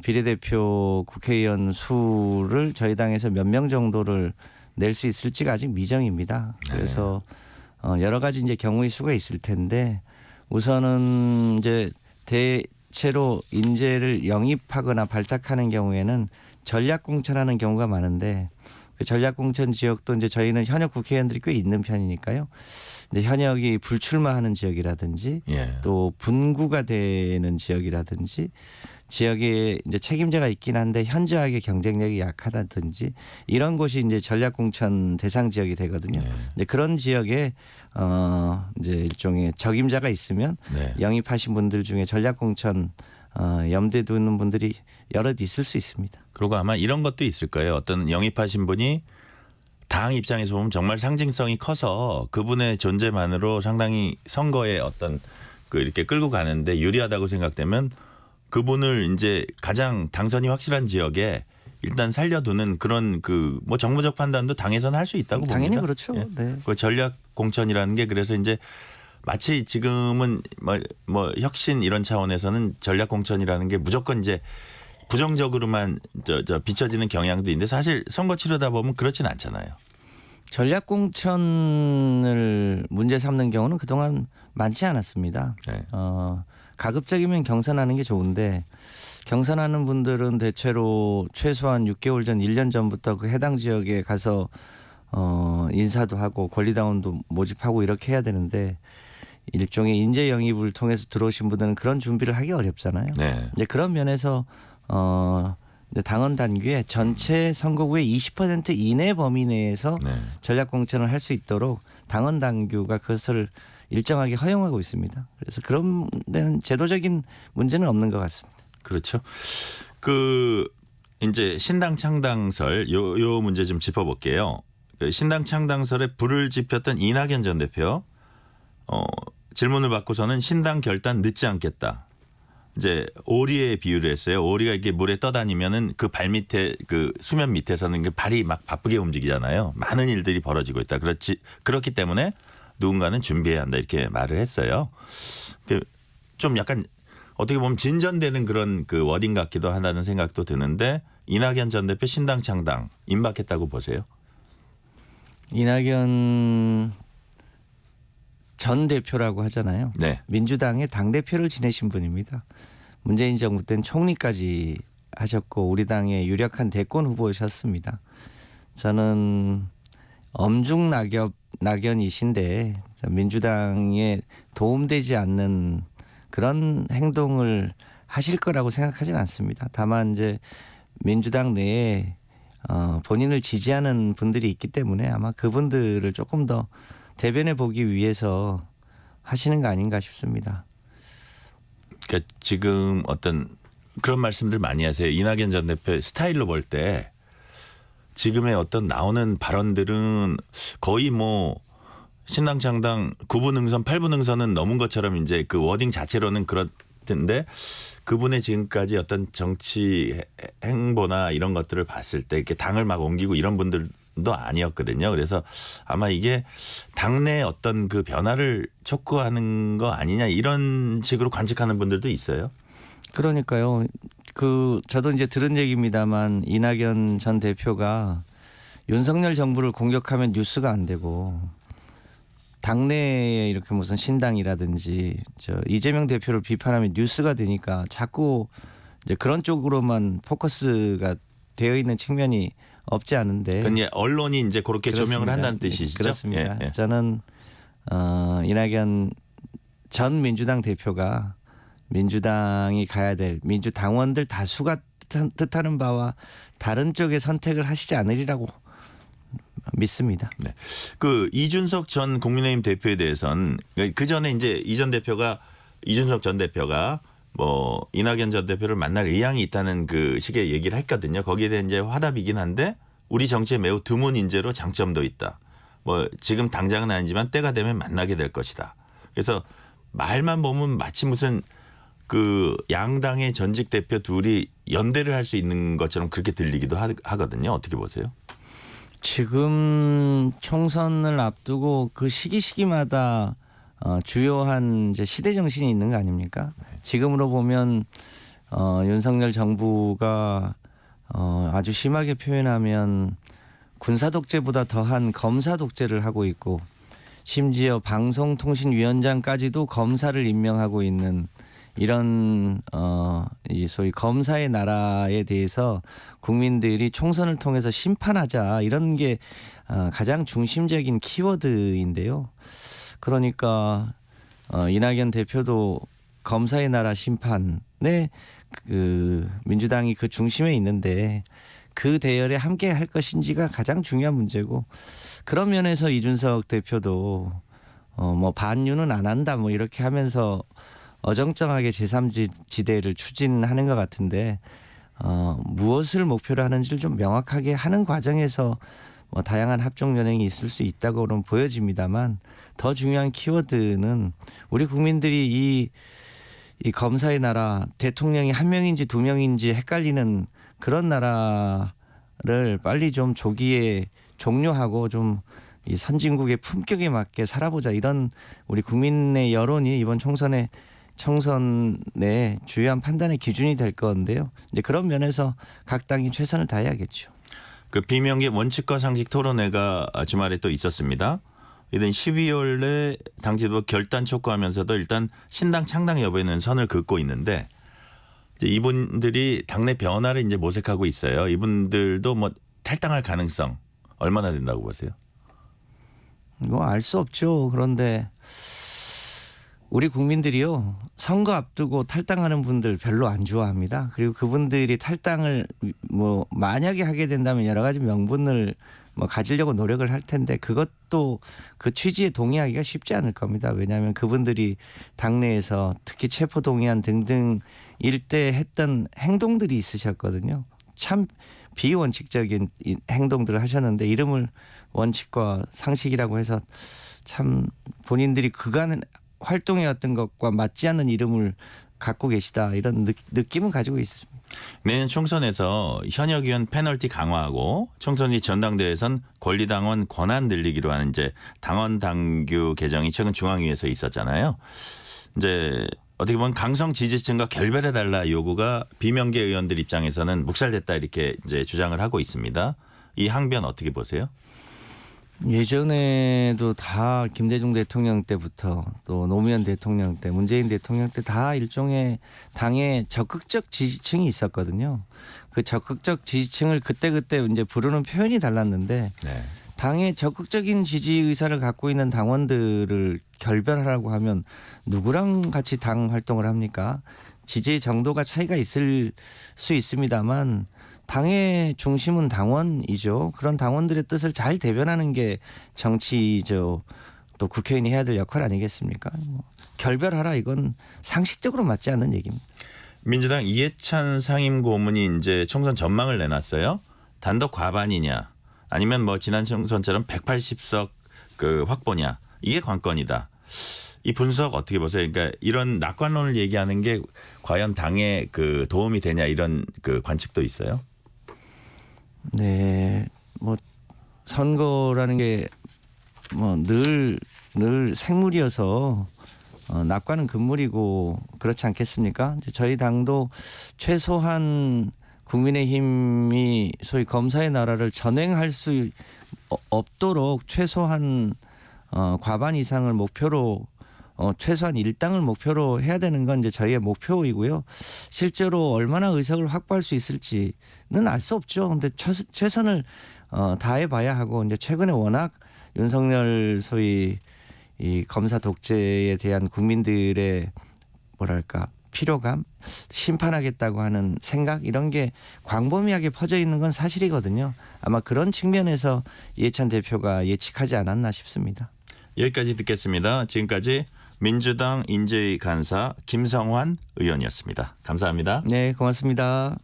비례대표 국회의원 수를 저희 당에서 몇 명 정도를 낼 수 있을지가 아직 미정입니다. 그래서 여러 가지 이제 경우의 수가 있을 텐데 우선은 이제 대체로 인재를 영입하거나 발탁하는 경우에는 전략 공천하는 경우가 많은데 그 전략 공천 지역도 이제 저희는 현역 국회의원들이 꽤 있는 편이니까요. 이제 현역이 불출마하는 지역이라든지 또 분구가 되는 지역이라든지 지역에 이제 책임자가 있긴 한데 현저하게 경쟁력이 약하다든지 이런 곳이 이제 전략 공천 대상 지역이 되거든요. 이제 그런 지역에 이제 일종의 적임자가 있으면 영입하신 분들 중에 전략 공천 염두에 두는 분들이 여럿 있을 수 있습니다. 그리고 아마 이런 것도 있을 거예요. 어떤 영입하신 분이 당 입장에서 보면 정말 상징성이 커서 그분의 존재만으로 상당히 선거에 어떤 그 이렇게 끌고 가는데 유리하다고 생각되면 그분을 이제 가장 당선이 확실한 지역에 일단 살려두는 그런 그 뭐 정무적 판단도 당에서는 할 수 있다고 당연히 봅니다. 그렇죠. 네. 그 전략 공천이라는 게 그래서 이제 마치 지금은 뭐 혁신 이런 차원에서는 전략 공천이라는 게 무조건 이제 부정적으로만 비춰지는 경향도 있는데 사실 선거 치르다 보면 그렇진 않잖아요. 전략 공천을 문제 삼는 경우는 그동안 많지 않았습니다. 가급적이면 경선하는 게 좋은데 경선하는 분들은 대체로 최소한 6개월 전 1년 전부터 그 해당 지역에 가서 인사도 하고 권리당원도 모집하고 이렇게 해야 되는데 일종의 인재 영입을 통해서 들어오신 분들은 그런 준비를 하기 어렵잖아요. 이제 그런 면에서 당원 단규에 전체 선거구의 20% 이내 범위 내에서 전략 공천을 할 수 있도록 당원 단규가 그것을 일정하게 허용하고 있습니다. 그래서 그런 데는 제도적인 문제는 없는 것 같습니다. 그렇죠. 그 이제 신당 창당설 요 문제 좀 짚어볼게요. 그 신당 창당설에 불을 지폈던 이낙연 전 대표 질문을 받고서는 신당 결단 늦지 않겠다. 이제 오리의 비유를 했어요. 오리가 이렇게 물에 떠다니면은 그 발 밑에 그 수면 밑에서는 그 발이 막 바쁘게 움직이잖아요. 많은 일들이 벌어지고 있다. 그렇기 때문에 누군가는 준비해야 한다 이렇게 말을 했어요. 좀 약간 어떻게 보면 진전되는 그런 그 워딩 같기도 하다는 생각도 드는데 이낙연 전 대표 신당 창당 임박했다고 보세요? 이낙연 전 대표라고 하잖아요. 네. 민주당의 당대표를 지내신 분입니다. 문재인 정부 때는 총리까지 하셨고 우리 당의 유력한 대권 후보셨습니다. 저는 엄중 낙연이신데 민주당에 도움되지 않는 그런 행동을 하실 거라고 생각하지는 않습니다. 다만 이제 민주당 내에 본인을 지지하는 분들이 있기 때문에 아마 그분들을 조금 더 대변해 보기 위해서 하시는 거 아닌가 싶습니다. 그러니까 지금 어떤 그런 말씀들 많이 하세요. 이낙연 전 대표 스타일로 볼 때 지금의 어떤 나오는 발언들은 거의 뭐 신당 창당 9분 응선 8분 응선은 넘은 것처럼 이제 그 워딩 자체로는 그렇던데 그분의 지금까지 어떤 정치 행보나 이런 것들을 봤을 때 이렇게 당을 막 옮기고 이런 분들도 아니었거든요. 그래서 아마 이게 당내 어떤 그 변화를 촉구하는 거 아니냐 이런 식으로 관측하는 분들도 있어요. 그러니까요. 저도 이제 들은 얘기입니다만 이낙연 전 대표가 윤석열 정부를 공격하면 뉴스가 안 되고 당내에 이렇게 무슨 신당이라든지 이재명 대표를 비판하면 뉴스가 되니까 자꾸 이제 그런 쪽으로만 포커스가 되어 있는 측면이 없지 않은데. 그러니까 언론이 이제 그렇게 그렇습니다. 조명을 한다는 뜻이시죠? 그렇습니다. 예. 저는 이낙연 전 민주당 대표가 민주당이 가야 될 민주당원들 다수가 뜻하는 바와 다른 쪽의 선택을 하시지 않으리라고 믿습니다. 네. 그 이준석 전 국민의힘 대표에 대해서는 그 전에 이제 이준석 전 대표가 뭐 이낙연 전 대표를 만날 의향이 있다는 그 식의 얘기를 했거든요. 거기에 대한 이제 화답이긴 한데 우리 정치에 매우 드문 인재로 장점도 있다. 뭐 지금 당장은 아니지만 때가 되면 만나게 될 것이다. 그래서 말만 보면 마치 무슨 그 양당의 전직 대표 둘이 연대를 할 수 있는 것처럼 그렇게 들리기도 하거든요. 어떻게 보세요? 지금 총선을 앞두고 그 시기마다 주요한 이제 시대 정신이 있는 거 아닙니까? 지금으로 보면 윤석열 정부가 아주 심하게 표현하면 군사 독재보다 더한 검사 독재를 하고 있고 심지어 방송통신위원장까지도 검사를 임명하고 있는 이런 이 소위 검사의 나라에 대해서 국민들이 총선을 통해서 심판하자 이런 게 가장 중심적인 키워드인데요. 그러니까 이낙연 대표도 검사의 나라 심판에 그 민주당이 그 중심에 있는데 그 대열에 함께 할 것인지가 가장 중요한 문제고 그런 면에서 이준석 대표도 뭐 반유는 안 한다 뭐 이렇게 하면서 어정쩡하게 제3지대를 추진하는 것 같은데 무엇을 목표로 하는지를 좀 명확하게 하는 과정에서 뭐 다양한 합종 연행이 있을 수 있다고는 보여집니다만 더 중요한 키워드는 우리 국민들이 이 검사의 나라 대통령이 한 명인지 두 명인지 헷갈리는 그런 나라를 빨리 좀 조기에 종료하고 좀 이 선진국의 품격에 맞게 살아보자 이런 우리 국민의 여론이 이번 총선의 주요한 판단의 기준이 될 건데요. 이제 그런 면에서 각 당이 최선을 다해야겠죠. 그 비명계 원칙과 상식 토론회가 주말에 또 있었습니다. 이번 12월에 당 지도 결단 촉구하면서도 일단 신당 창당 여부에는 선을 긋고 있는데 이제 이분들이 당내 변화를 이제 모색하고 있어요. 이분들도 뭐 탈당할 가능성 얼마나 된다고 보세요? 뭐 알 수 없죠. 그런데 우리 국민들이요 선거 앞두고 탈당하는 분들 별로 안 좋아합니다. 그리고 그분들이 탈당을 뭐 만약에 하게 된다면 여러 가지 명분을 뭐 가지려고 노력을 할 텐데 그것도 그 취지에 동의하기가 쉽지 않을 겁니다. 왜냐하면 그분들이 당내에서 특히 체포동의안 등등 일대 했던 행동들이 있으셨거든요. 참 비원칙적인 행동들을 하셨는데 이름을 원칙과 상식이라고 해서 참 본인들이 그간 활동해왔던 것과 맞지 않는 이름을 갖고 계시다 이런 느낌은 가지고 있습니다. 내년 총선에서 현역 의원 페널티 강화하고 총선이 전당대회에선 권리당원 권한 늘리기로 하는 이제 당원 당규 개정이 최근 중앙위에서 있었잖아요. 이제 어떻게 보면 강성 지지층과 결별해달라 요구가 비명계 의원들 입장에서는 묵살됐다 이렇게 이제 주장을 하고 있습니다. 이 항변 어떻게 보세요? 예전에도 다 김대중 대통령 때부터 또 노무현 대통령 때 문재인 대통령 때 다 일종의 당의 적극적 지지층이 있었거든요. 그 적극적 지지층을 그때그때 이제 부르는 표현이 달랐는데 네. 당의 적극적인 지지 의사를 갖고 있는 당원들을 결별하라고 하면 누구랑 같이 당 활동을 합니까? 지지의 정도가 차이가 있을 수 있습니다만 당의 중심은 당원이죠. 그런 당원들의 뜻을 잘 대변하는 게 정치죠. 또 국회의원이 해야 될 역할 아니겠습니까? 뭐 결별하라 이건 상식적으로 맞지 않는 얘기입니다. 민주당 이해찬 상임고문이 이제 총선 전망을 내놨어요. 단독 과반이냐 아니면 뭐 지난 총선처럼 180석 그 확보냐 이게 관건이다. 이 분석 어떻게 보세요? 그러니까 이런 낙관론을 얘기하는 게 과연 당에 그 도움이 되냐 이런 그 관측도 있어요. 네, 뭐 선거라는 게 뭐 늘 생물이어서 낙관은 금물이고 그렇지 않겠습니까? 이제 저희 당도 최소한 국민의힘이 소위 검사의 나라를 전행할 수 없도록 최소한 과반 이상을 목표로 최소한 1당을 목표로 해야 되는 건 이제 저희의 목표이고요. 실제로 얼마나 의석을 확보할 수 있을지는 알 수 없죠. 근데 최선을 다해봐야 하고 이제 최근에 워낙 윤석열 소위 이 검사 독재에 대한 국민들의 뭐랄까 필요감, 심판하겠다고 하는 생각 이런 게 광범위하게 퍼져 있는 건 사실이거든요. 아마 그런 측면에서 이해찬 대표가 예측하지 않았나 싶습니다. 여기까지 듣겠습니다. 지금까지 민주당 인재위 간사 김성환 의원이었습니다. 감사합니다. 네, 고맙습니다.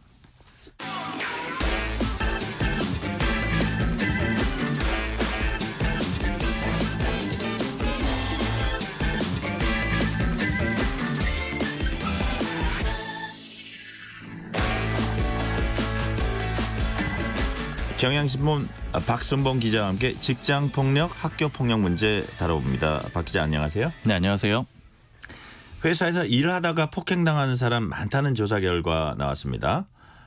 경향신문 박순봉 기자와 함께 직장폭력, 학교폭력 문제 다뤄봅니다. 박 기자 안녕하세요. 네, 안녕하세요. 회사에서 일하다가 폭행당하는 사람 많다는 조사 결과 나왔습니다.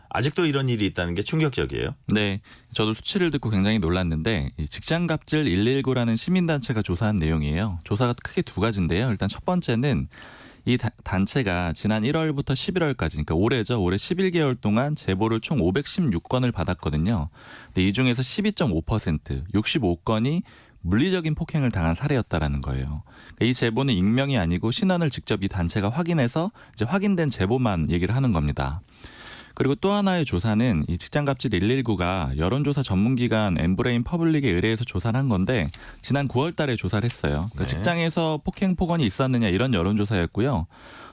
아직도 이런 일이 있다는 게 충격적이에요. 네, 저도 수치를 듣고 굉장히 놀랐는데 이 직장갑질 119라는 시민단체가 조사한 내용이에요. 조사가 크게 두 가지인데요. 일단 첫 번째는 이 단체가 지난 1월부터 11월까지 그러니까 올해죠. 올해 11개월 동안 제보를 총 516건을 받았거든요. 근데 이 중에서 12.5% 65건이 물리적인 폭행을 당한 사례였다라는 거예요. 그러니까 이 제보는 익명이 아니고 신원을 직접 이 단체가 확인해서 이제 확인된 제보만 얘기를 하는 겁니다. 그리고 또 하나의 조사는 이 직장갑질 119가 여론조사 전문기관 엠브레인 퍼블릭에 의뢰해서 조사를 한 건데 지난 9월 달에 조사를 했어요. 그러니까 직장에서 폭행 폭언이 있었느냐 이런 여론조사였고요.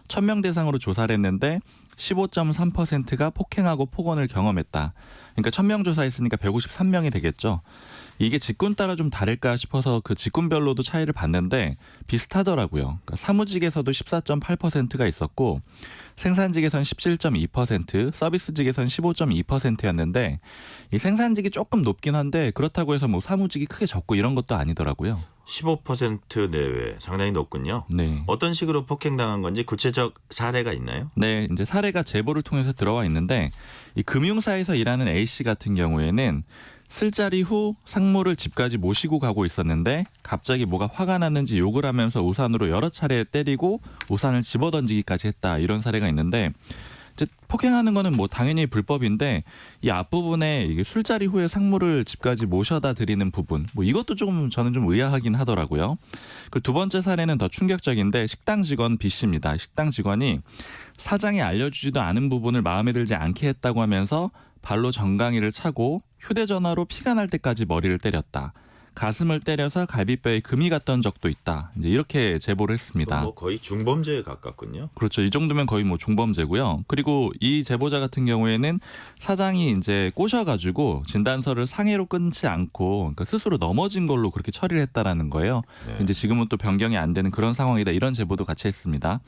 1000명 대상으로 조사를 했는데 15.3%가 폭행하고 폭언을 경험했다. 그러니까 1000명 조사했으니까 153명이 되겠죠. 이게 직군 따라 좀 다를까 싶어서 그 직군별로도 차이를 봤는데 비슷하더라고요. 그러니까 사무직에서도 14.8%가 있었고 생산직에선 17.2%, 서비스직에선 15.2%였는데 이 생산직이 조금 높긴 한데 그렇다고 해서 뭐 사무직이 크게 적고 이런 것도 아니더라고요. 15% 내외 상당히 높군요. 네. 어떤 식으로 폭행당한 건지 구체적 사례가 있나요? 네, 이제 사례가 제보를 통해서 들어와 있는데 이 금융사에서 일하는 A 씨 같은 경우에는 술자리 후 상무를 집까지 모시고 가고 있었는데 갑자기 뭐가 화가 났는지 욕을 하면서 우산으로 여러 차례 때리고 우산을 집어던지기까지 했다. 이런 사례가 있는데 이제 폭행하는 거는 뭐 당연히 불법인데 이 앞부분에 이게 술자리 후에 상무를 집까지 모셔다 드리는 부분 뭐 이것도 조금 저는 좀 의아하긴 하더라고요. 그리고 두 번째 사례는 더 충격적인데 식당 직원 B 씨입니다. 식당 직원이 사장이 알려주지도 않은 부분을 마음에 들지 않게 했다고 하면서 발로 정강이를 차고 휴대전화로 피가 날 때까지 머리를 때렸다. 가슴을 때려서 갈비뼈에 금이 갔던 적도 있다. 이제 이렇게 제보를 했습니다. 뭐 거의 중범죄에 가깝군요. 그렇죠. 이 정도면 거의 뭐 중범죄고요. 그리고 이 제보자 같은 경우에는 사장이 이제 꼬셔가지고 진단서를 상해로 끊지 않고 그러니까 스스로 넘어진 걸로 그렇게 처리를 했다라는 거예요. 네. 이제 지금은 또 변경이 안 되는 그런 상황이다. 이런 제보도 같이 했습니다.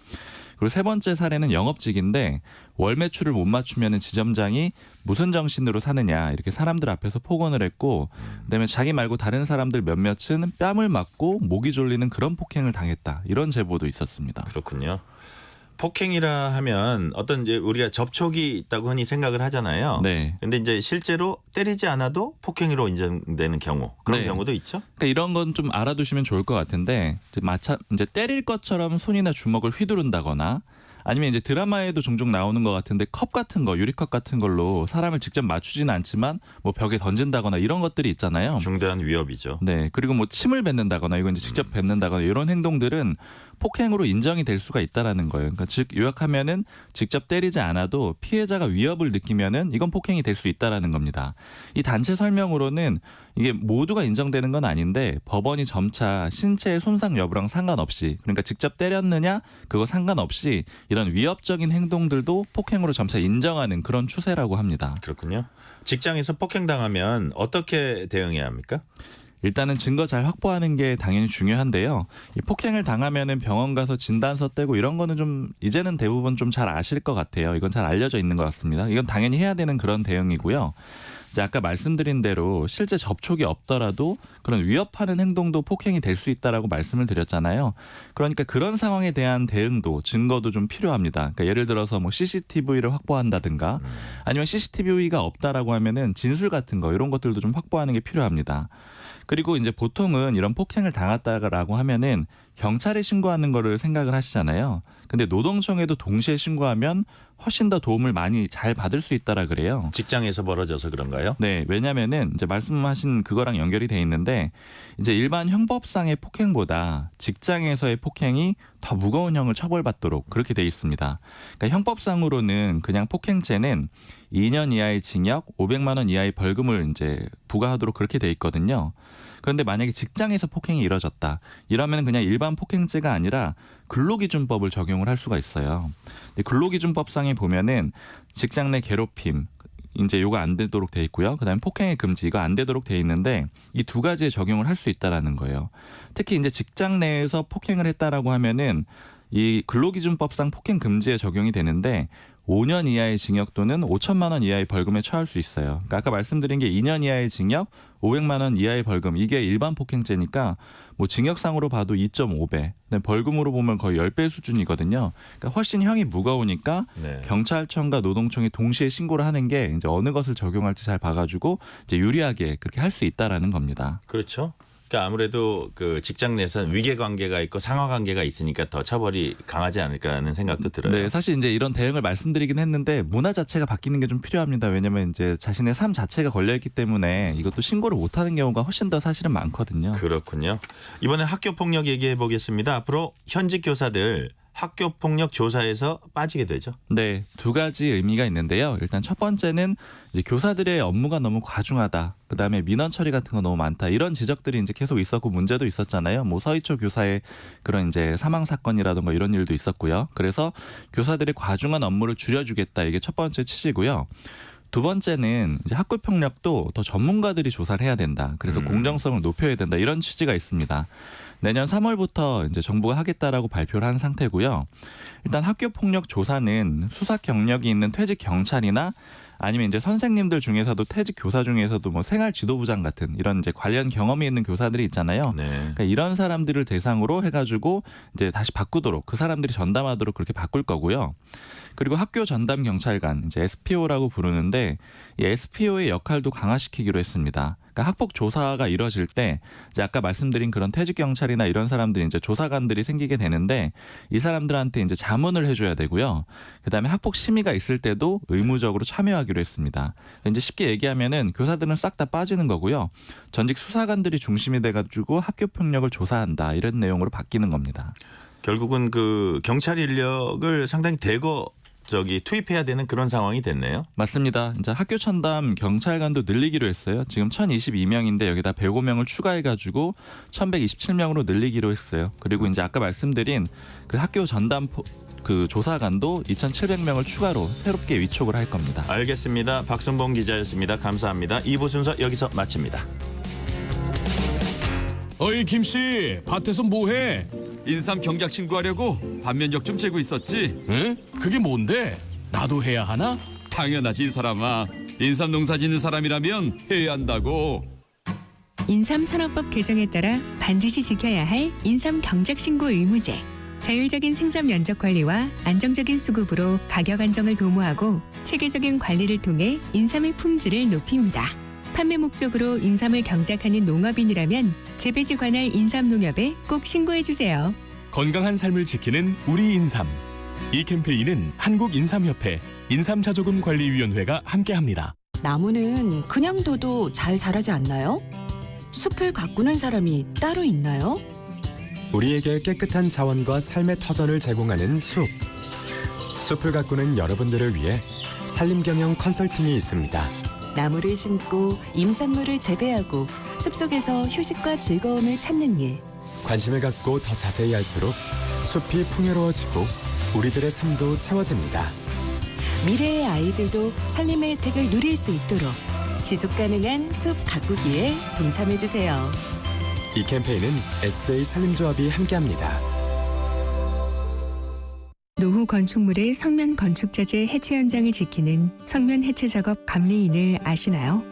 그리고 세 번째 사례는 영업직인데 월 매출을 못 맞추면 지점장이 무슨 정신으로 사느냐 이렇게 사람들 앞에서 폭언을 했고 그다음에 자기 말고 다른 사람들 몇몇은 뺨을 맞고 목이 졸리는 그런 폭행을 당했다. 이런 제보도 있었습니다. 그렇군요. 폭행이라 하면 어떤 이제 우리가 접촉이 있다고 흔히 생각을 하잖아요. 네. 근데 이제 실제로 때리지 않아도 폭행으로 인정되는 경우 그런 네. 경우도 있죠. 그러니까 이런 건 좀 알아두시면 좋을 것 같은데 이제 때릴 것처럼 손이나 주먹을 휘두른다거나 아니면 이제 드라마에도 종종 나오는 것 같은데 컵 같은 거, 유리컵 같은 걸로 사람을 직접 맞추지는 않지만 뭐 벽에 던진다거나 이런 것들이 있잖아요. 중대한 위협이죠. 네, 그리고 뭐 침을 뱉는다거나 이건 이제 직접 뱉는다거나 이런 행동들은 폭행으로 인정이 될 수가 있다라는 거예요. 그러니까 즉 요약하면은 직접 때리지 않아도 피해자가 위협을 느끼면은 이건 폭행이 될 수 있다라는 겁니다. 이 단체 설명으로는 이게 모두가 인정되는 건 아닌데 법원이 점차 신체의 손상 여부랑 상관없이 그러니까 직접 때렸느냐 그거 상관없이 이런 위협적인 행동들도 폭행으로 점차 인정하는 그런 추세라고 합니다. 그렇군요. 직장에서 폭행당하면 어떻게 대응해야 합니까? 일단은 증거 잘 확보하는 게 당연히 중요한데요. 이 폭행을 당하면은 병원 가서 진단서 떼고 이런 거는 좀 이제는 대부분 좀 잘 아실 것 같아요. 이건 잘 알려져 있는 것 같습니다. 이건 당연히 해야 되는 그런 대응이고요. 이제 아까 말씀드린 대로 실제 접촉이 없더라도 그런 위협하는 행동도 폭행이 될 수 있다라고 말씀을 드렸잖아요. 그러니까 그런 상황에 대한 대응도 증거도 좀 필요합니다. 그러니까 예를 들어서 뭐 CCTV를 확보한다든가 아니면 CCTV가 없다라고 하면은 진술 같은 거 이런 것들도 좀 확보하는 게 필요합니다. 그리고 이제 보통은 이런 폭행을 당했다라고 하면은 경찰에 신고하는 거를 생각을 하시잖아요. 근데 노동청에도 동시에 신고하면 훨씬 더 도움을 많이 잘 받을 수 있다라 그래요. 직장에서 벌어져서 그런가요? 네, 왜냐면은 이제 말씀하신 그거랑 연결이 돼 있는데 이제 일반 형법상의 폭행보다 직장에서의 폭행이 더 무거운 형을 처벌받도록 그렇게 돼 있습니다. 그러니까 형법상으로는 그냥 폭행죄는 2년 이하의 징역, 500만 원 이하의 벌금을 이제 부과하도록 그렇게 돼 있거든요. 그런데 만약에 직장에서 폭행이 이뤄졌다. 이러면 그냥 일반 폭행죄가 아니라 근로기준법을 적용을 할 수가 있어요. 근로기준법상에 보면은 직장 내 괴롭힘, 이제 요거 안 되도록 돼 있고요. 그다음에 폭행의 금지 이거 안 되도록 돼 있는데 이 두 가지에 적용을 할 수 있다라는 거예요. 특히 이제 직장 내에서 폭행을 했다라고 하면은 이 근로기준법상 폭행 금지에 적용이 되는데 5년 이하의 징역 또는 5천만 원 이하의 벌금에 처할 수 있어요. 그러니까 아까 말씀드린 게 2년 이하의 징역, 500만 원 이하의 벌금 이게 일반 폭행죄니까 뭐 징역상으로 봐도 2.5배, 벌금으로 보면 거의 10배 수준이거든요. 그러니까 훨씬 형이 무거우니까 네. 경찰청과 노동청이 동시에 신고를 하는 게 이제 어느 것을 적용할지 잘 봐가지고 이제 유리하게 그렇게 할 수 있다라는 겁니다. 그렇죠. 그러니까 아무래도 그 직장 내에서는 위계 관계가 있고 상하 관계가 있으니까 더 처벌이 강하지 않을까 하는 생각도 들어요. 네, 사실 이제 이런 대응을 말씀드리긴 했는데 문화 자체가 바뀌는 게 좀 필요합니다. 왜냐하면 이제 자신의 삶 자체가 걸려있기 때문에 이것도 신고를 못하는 경우가 훨씬 더 사실은 많거든요. 그렇군요. 이번에 학교 폭력 얘기해 보겠습니다. 앞으로 현직 교사들 학교 폭력 조사에서 빠지게 되죠. 네, 두 가지 의미가 있는데요. 일단 첫 번째는 이제 교사들의 업무가 너무 과중하다. 그다음에 민원 처리 같은 거 너무 많다. 이런 지적들이 이제 계속 있었고 문제도 있었잖아요. 뭐 서희초 교사의 그런 이제 사망 사건이라든가 이런 일도 있었고요. 그래서 교사들의 과중한 업무를 줄여주겠다. 이게 첫 번째 취지고요. 두 번째는 이제 학교 폭력도 더 전문가들이 조사를 해야 된다. 그래서 공정성을 높여야 된다. 이런 취지가 있습니다. 내년 3월부터 이제 정부가 하겠다라고 발표를 한 상태고요. 일단 학교 폭력 조사는 수사 경력이 있는 퇴직 경찰이나 아니면 이제 선생님들 중에서도 퇴직 교사 중에서도 뭐 생활 지도부장 같은 이런 이제 관련 경험이 있는 교사들이 있잖아요. 네. 그러니까 이런 사람들을 대상으로 해가지고 이제 다시 바꾸도록 그 사람들이 전담하도록 그렇게 바꿀 거고요. 그리고 학교 전담 경찰관 이제 SPO라고 부르는데 이 SPO의 역할도 강화시키기로 했습니다. 그러니까 학폭 조사가 이뤄질 때 이제 아까 말씀드린 그런 퇴직 경찰이나 이런 사람들이 이제 조사관들이 생기게 되는데 이 사람들한테 이제 자문을 해줘야 되고요. 그다음에 학폭 심의가 있을 때도 의무적으로 참여하기로 했습니다. 이제 쉽게 얘기하면은 교사들은 싹 다 빠지는 거고요. 전직 수사관들이 중심이 돼가지고 학교 폭력을 조사한다 이런 내용으로 바뀌는 겁니다. 결국은 그 경찰 인력을 상당히 대거 투입해야 되는 그런 상황이 됐네요. 맞습니다. 이제 학교 전담 경찰관도 늘리기로 했어요. 지금 1,022명인데 여기다 105명을 추가해가지고 1,127명으로 늘리기로 했어요. 그리고 이제 아까 말씀드린 그 학교 전담 그 조사관도 2,700명을 추가로 새롭게 위촉을 할 겁니다. 알겠습니다. 박순봉 기자였습니다. 감사합니다. 2부 순서 여기서 마칩니다. 어이 김씨, 밭에서 뭐해? 인삼 경작 신고하려고 반면적 좀 재고 있었지. 응? 그게 뭔데? 나도 해야 하나? 당연하지 이 사람아. 인삼 농사 짓는 사람이라면 해야 한다고. 인삼산업법 개정에 따라 반드시 지켜야 할 인삼 경작 신고 의무제. 자율적인 생산 면적 관리와 안정적인 수급으로 가격 안정을 도모하고 체계적인 관리를 통해 인삼의 품질을 높입니다. 판매 목적으로 인삼을 경작하는 농업인이라면 재배지 관할 인삼농협에 꼭 신고해주세요. 건강한 삶을 지키는 우리 인삼. 이 캠페인은 한국인삼협회 인삼자조금관리위원회가 함께합니다. 나무는 그냥 둬도 잘 자라지 않나요? 숲을 가꾸는 사람이 따로 있나요? 우리에게 깨끗한 자원과 삶의 터전을 제공하는 숲. 숲을 가꾸는 여러분들을 위해 산림경영 컨설팅이 있습니다. 나무를 심고 임산물을 재배하고 숲속에서 휴식과 즐거움을 찾는 일. 관심을 갖고 더 자세히 할수록 숲이 풍요로워지고 우리들의 삶도 채워집니다. 미래의 아이들도 산림의 혜택을 누릴 수 있도록 지속가능한 숲 가꾸기에 동참해주세요. 이 캠페인은 SJ 산림조합이 함께합니다. 노후 건축물의 성면 건축자재 해체 현장을 지키는 성면 해체 작업 감리인을 아시나요?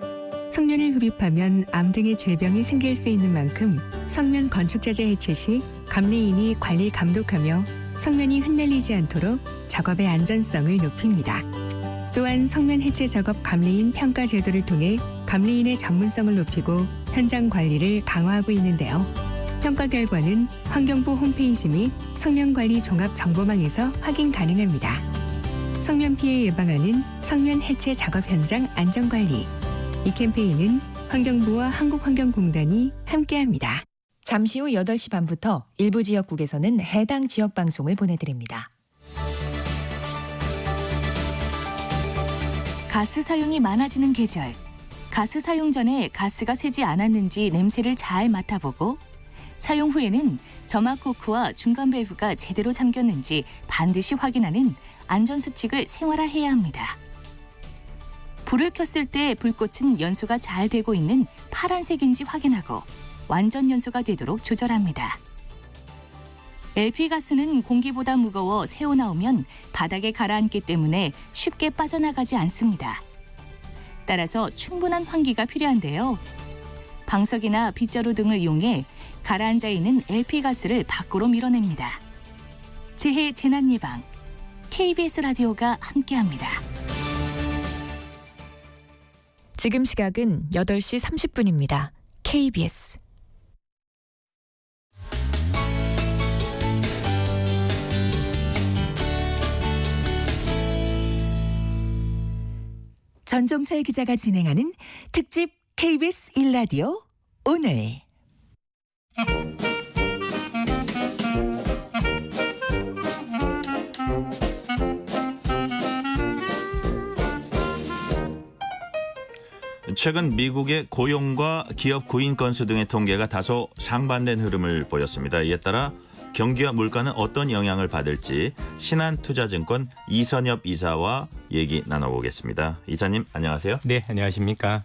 성면을 흡입하면 암 등의 질병이 생길 수 있는 만큼 성면 건축자재 해체 시 감리인이 관리 감독하며 성면이 흩날리지 않도록 작업의 안전성을 높입니다. 또한 성면 해체 작업 감리인 평가 제도를 통해 감리인의 전문성을 높이고 현장 관리를 강화하고 있는데요. 평가 결과는 환경부 홈페이지 및 성면관리 종합정보망에서 확인 가능합니다. 성면 피해 예방하는 성면 해체 작업 현장 안전관리. 이 캠페인은 환경부와 한국환경공단이 함께합니다. 잠시 후 8시 반부터 일부 지역국에서는 해당 지역 방송을 보내드립니다. 가스 사용이 많아지는 계절. 가스 사용 전에 가스가 새지 않았는지 냄새를 잘 맡아보고 사용 후에는 점막 코크와 중간 밸브가 제대로 잠겼는지 반드시 확인하는 안전수칙을 생활화해야 합니다. 불을 켰을 때 불꽃은 연소가 잘 되고 있는 파란색인지 확인하고 완전 연소가 되도록 조절합니다. LP가스는 공기보다 무거워 새어나오면 바닥에 가라앉기 때문에 쉽게 빠져나가지 않습니다. 따라서 충분한 환기가 필요한데요. 방석이나 빗자루 등을 이용해 가라앉아 있는 LP가스를 밖으로 밀어냅니다. 재해 재난 예방, KBS 라디오가 함께합니다. 지금 시각은 8시 30분입니다. KBS 전종철 기자가 진행하는 특집 KBS 일라디오 오늘. 최근 미국의 고용과 기업 구인 건수 등의 통계가 다소 상반된 흐름을 보였습니다. 이에 따라 경기와 물가는 어떤 영향을 받을지 신한투자증권 이선엽 이사와 얘기 나눠보겠습니다. 이사님 안녕하세요. 네, 안녕하십니까.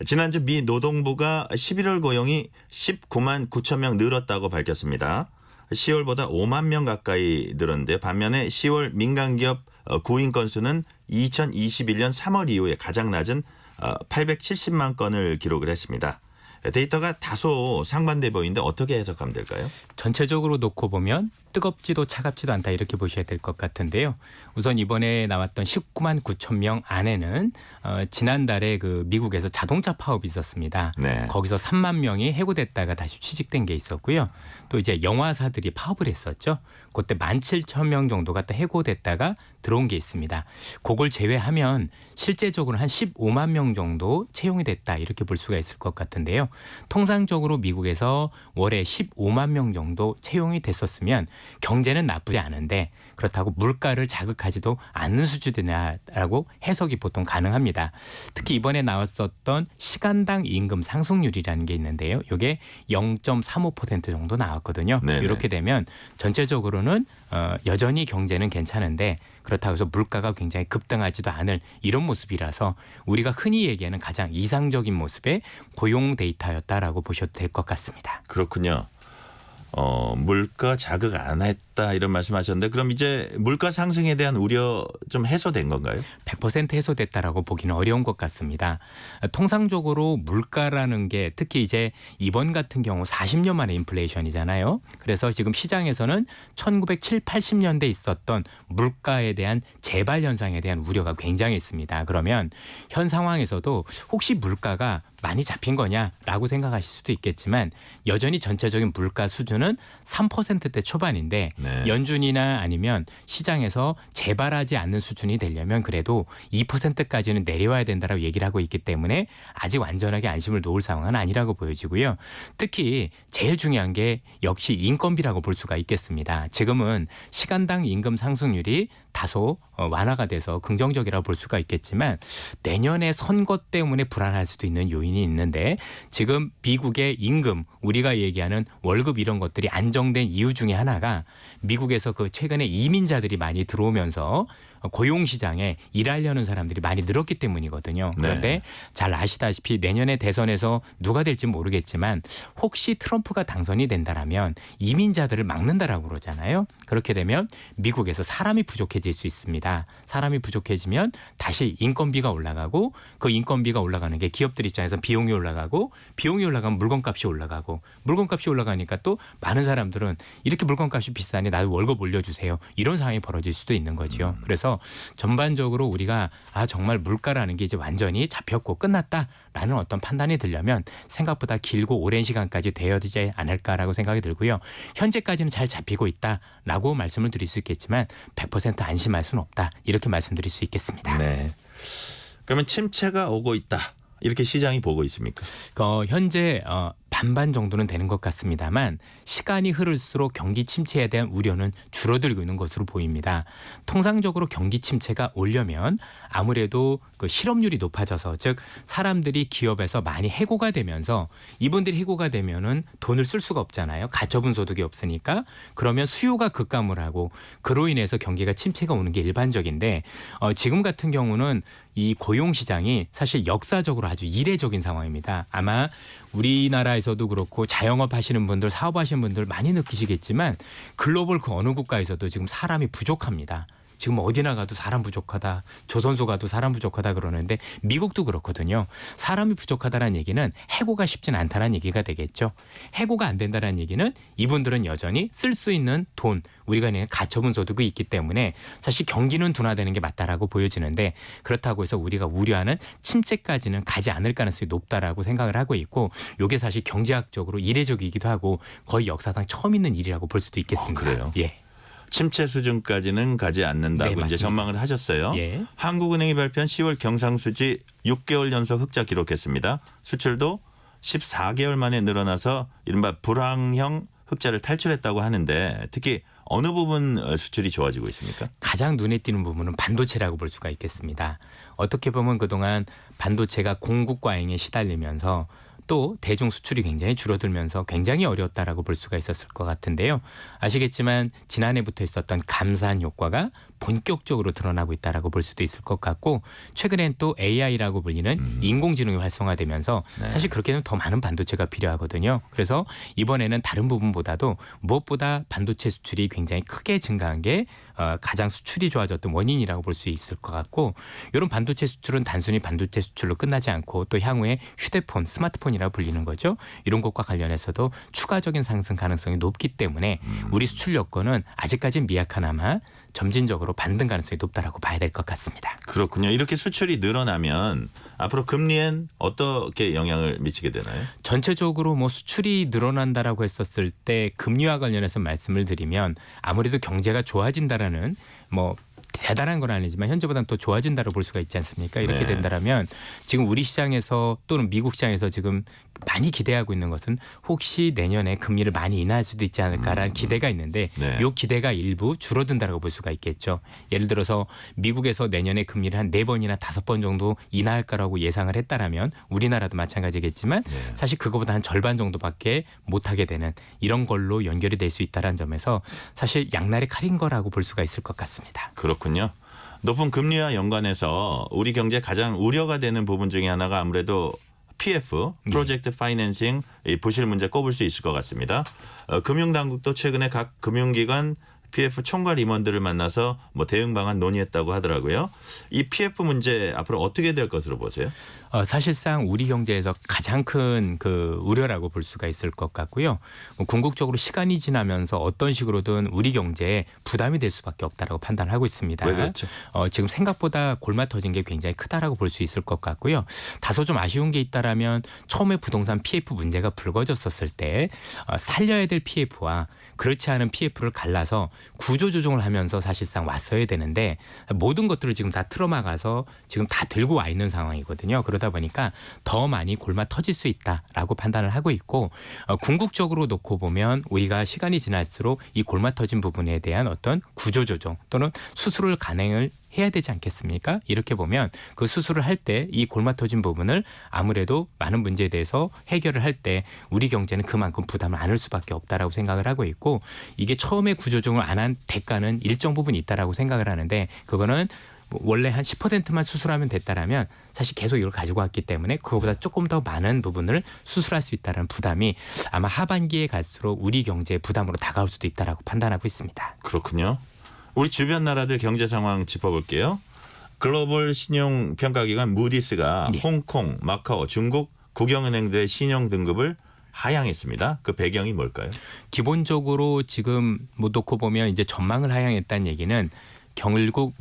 지난주 미 노동부가 11월 고용이 19만 9천 명 늘었다고 밝혔습니다. 10월보다 5만 명 가까이 늘었는데 반면에 10월 민간기업 구인 건수는 2021년 3월 이후에 가장 낮은 870만 건을 기록을 했습니다. 데이터가 다소 상반돼 보이는데 어떻게 해석하면 될까요? 전체적으로 놓고 보면 뜨겁지도 차갑지도 않다 이렇게 보셔야 될 것 같은데요. 우선 이번에 나왔던 19만 9천 명 안에는 지난달에 그 미국에서 자동차 파업이 있었습니다. 네. 거기서 3만 명이 해고됐다가 다시 취직된 게 있었고요. 또 이제 영화사들이 파업을 했었죠. 그때 17,000명 정도가 또 해고됐다가 들어온 게 있습니다. 그걸 제외하면 실제적으로 한 15만 명 정도 채용이 됐다 이렇게 볼 수가 있을 것 같은데요. 통상적으로 미국에서 월에 15만 명 정도 채용이 됐었으면 경제는 나쁘지 않은데 그렇다고 물가를 자극하지도 않는 수준이라고 해석이 보통 가능합니다. 특히 이번에 나왔었던 시간당 임금 상승률이라는 게 있는데요. 이게 0.35% 정도 나왔거든요. 네네. 이렇게 되면 전체적으로는 여전히 경제는 괜찮은데 그렇다고 해서 물가가 굉장히 급등하지도 않을 이런 모습이라서 우리가 흔히 얘기하는 가장 이상적인 모습의 고용 데이터였다라고 보셔도 될 것 같습니다. 그렇군요. 물가 자극 안 했다 이런 말씀하셨는데 그럼 이제 물가 상승에 대한 우려 좀 해소된 건가요? 100% 해소됐다라고 보기는 어려운 것 같습니다. 통상적으로 물가라는 게 특히 이제 이번 같은 경우 40년 만에 인플레이션이잖아요. 그래서 지금 시장에서는 1970, 80년대 있었던 물가에 대한 재발 현상에 대한 우려가 굉장히 있습니다. 그러면 현 상황에서도 혹시 물가가 많이 잡힌 거냐라고 생각하실 수도 있겠지만 여전히 전체적인 물가 수준은 3%대 초반인데 네. 연준이나 아니면 시장에서 재발하지 않는 수준이 되려면 그래도 2%까지는 내려와야 된다라고 얘기를 하고 있기 때문에 아직 완전하게 안심을 놓을 상황은 아니라고 보여지고요. 특히 제일 중요한 게 역시 인건비라고 볼 수가 있겠습니다. 지금은 시간당 임금 상승률이 다소 완화가 돼서 긍정적이라고 볼 수가 있겠지만 내년에 선거 때문에 불안할 수도 있는 요인이 있는데 지금 미국의 임금 우리가 얘기하는 월급 이런 것들이 안정된 이유 중에 하나가 미국에서 그 최근에 이민자들이 많이 들어오면서 고용시장에 일하려는 사람들이 많이 늘었기 때문이거든요. 그런데 네. 잘 아시다시피 내년에 대선에서 누가 될지 모르겠지만 혹시 트럼프가 당선이 된다라면 이민자들을 막는다라고 그러잖아요. 그렇게 되면 미국에서 사람이 부족해질 수 있습니다. 사람이 부족해지면 다시 인건비가 올라가고 그 인건비가 올라가는 게 기업들 입장에서 비용이 올라가고 비용이 올라가면 물건값이 올라가고 물건값이 올라가니까 또 많은 사람들은 이렇게 물건값이 비싸니 나도 월급 올려주세요. 이런 상황이 벌어질 수도 있는 거죠. 그래서 그래서 전반적으로 우리가 정말 물가라는 게 이제 완전히 잡혔고 끝났다라는 어떤 판단이 들려면 생각보다 길고 오랜 시간까지 되어지지 않을까라고 생각이 들고요. 현재까지는 잘 잡히고 있다라고 말씀을 드릴 수 있겠지만 100% 안심할 수는 없다. 이렇게 말씀드릴 수 있겠습니다. 네. 그러면 침체가 오고 있다. 이렇게 시장이 보고 있습니까? 현재 반반 정도는 되는 것 같습니다만 시간이 흐를수록 경기 침체에 대한 우려는 줄어들고 있는 것으로 보입니다. 통상적으로 경기 침체가 오려면 아무래도 그 실업률이 높아져서 즉 사람들이 기업에서 많이 해고가 되면서 이분들이 해고가 되면은 돈을 쓸 수가 없잖아요. 가처분 소득이 없으니까. 그러면 수요가 급감을 하고 그로 인해서 경기가 침체가 오는 게 일반적인데 지금 같은 경우는 이 고용 시장이 사실 역사적으로 아주 이례적인 상황입니다. 아마 우리나라에서도 그렇고 자영업 하시는 분들, 사업하시는 분들 많이 느끼시겠지만 글로벌 그 어느 국가에서도 지금 사람이 부족합니다. 지금 어디나 가도 사람 부족하다. 조선소 가도 사람 부족하다 그러는데 미국도 그렇거든요. 사람이 부족하다는 얘기는 해고가 쉽진 않다는 얘기가 되겠죠. 해고가 안 된다는 얘기는 이분들은 여전히 쓸 수 있는 돈, 우리가 가처분 소득이 있기 때문에 사실 경기는 둔화되는 게 맞다라고 보여지는데 그렇다고 해서 우리가 우려하는 침체까지는 가지 않을 가능성이 높다라고 생각을 하고 있고 이게 사실 경제학적으로 이례적이기도 하고 거의 역사상 처음 있는 일이라고 볼 수도 있겠습니다. 그래요? 예. 침체 수준까지는 가지 않는다고 네, 이제 전망을 하셨어요. 예. 한국은행이 발표한 10월 경상수지 6개월 연속 흑자 기록했습니다. 수출도 14개월 만에 늘어나서 이른바 불황형 흑자를 탈출했다고 하는데 특히 어느 부분 수출이 좋아지고 있습니까? 가장 눈에 띄는 부분은 반도체라고 볼 수가 있겠습니다. 어떻게 보면 그동안 반도체가 공급 과잉에 시달리면서 또 대중 수출이 굉장히 줄어들면서 굉장히 어려웠다라고 볼 수가 있었을 것 같은데요. 아시겠지만 지난해부터 있었던 감산 효과가 본격적으로 드러나고 있다라고 볼 수도 있을 것 같고 최근엔 또 AI라고 불리는 인공지능이 활성화되면서 사실 그렇게 되면 더 많은 반도체가 필요하거든요. 그래서 이번에는 다른 부분보다도 무엇보다 반도체 수출이 굉장히 크게 증가한 게 가장 수출이 좋아졌던 원인이라고 볼 수 있을 것 같고 이런 반도체 수출은 단순히 반도체 수출로 끝나지 않고 또 향후에 휴대폰, 스마트폰이라고 불리는 거죠. 이런 것과 관련해서도 추가적인 상승 가능성이 높기 때문에 우리 수출 여건은 아직까지는 미약하나마 점진적으로 반등 가능성이 높다라고 봐야 될 것 같습니다. 그렇군요. 이렇게 수출이 늘어나면 앞으로 금리엔 어떻게 영향을 미치게 되나요? 전체적으로 수출이 늘어난다라고 했었을 때 금리와 관련해서 말씀을 드리면 아무래도 경제가 좋아진다라는 대단한 건 아니지만 현재보다는 더 좋아진다고 볼 수가 있지 않습니까? 이렇게 된다면 지금 우리 시장에서 또는 미국 시장에서 지금 많이 기대하고 있는 것은 혹시 내년에 금리를 많이 인하할 수도 있지 않을까라는 기대가 있는데 이 기대가 일부 줄어든다고 볼 수가 있겠죠. 예를 들어서 미국에서 내년에 금리를 한 4번이나 5번 정도 인하할 거라고 예상을 했다라면 우리나라도 마찬가지겠지만 사실 그거보다 한 절반 정도밖에 못하게 되는 이런 걸로 연결이 될 수 있다는 점에서 사실 양날의 칼인 거라고 볼 수가 있을 것 같습니다. 그렇군요. 높은 금리와 연관해서 우리 경제에 가장 우려가 되는 부분 중에 하나가 아무래도 PF, 프로젝트 파이낸싱 부실 문제 꼽을 수 있을 것 같습니다. 금융당국도 최근에 각 금융기관 PF 총괄 임원들을 만나서 대응 방안 논의했다고 하더라고요. 이 PF 문제 앞으로 어떻게 될 것으로 보세요? 사실상 우리 경제에서 가장 큰 그 우려라고 볼 수가 있을 것 같고요. 궁극적으로 시간이 지나면서 어떤 식으로든 우리 경제에 부담이 될 수밖에 없다라고 판단하고 있습니다. 왜 그렇죠? 지금 생각보다 골마 터진 게 굉장히 크다라고 볼 수 있을 것 같고요. 다소 좀 아쉬운 게 있다라면 처음에 부동산 PF 문제가 불거졌었을 때 살려야 될 PF와 그렇지 않은 PF를 갈라서 구조조정을 하면서 사실상 왔어야 되는데 모든 것들을 지금 다 틀어막아서 지금 다 들고 와 있는 상황이거든요. 그러다 보니까 더 많이 골마 터질 수 있다라고 판단을 하고 있고 궁극적으로 놓고 보면 우리가 시간이 지날수록 이 골마 터진 부분에 대한 어떤 구조조정 또는 수술을 간행을 해야 되지 않겠습니까? 이렇게 보면 그 수술을 할 때 이 골마 터진 부분을 아무래도 많은 문제에 대해서 해결을 할 때 우리 경제는 그만큼 부담을 안을 수밖에 없다라고 생각을 하고 있고 이게 처음에 구조조정을 안 한 대가는 일정 부분 있다라고 생각을 하는데 그거는 원래 한 10%만 수술하면 됐다라면 사실 계속 이걸 가지고 왔기 때문에 그거보다 조금 더 많은 부분을 수술할 수 있다는 부담이 아마 하반기에 갈수록 우리 경제의 부담으로 다가올 수도 있다라고 판단하고 있습니다. 그렇군요. 우리 주변 나라들 경제 상황 짚어볼게요. 글로벌 신용평가기관 무디스가 홍콩, 마카오, 중국 국영은행들의 신용 등급을 하향했습니다. 그 배경이 뭘까요? 기본적으로 지금 놓고 보면 이제 전망을 하향했다는 얘기는 결국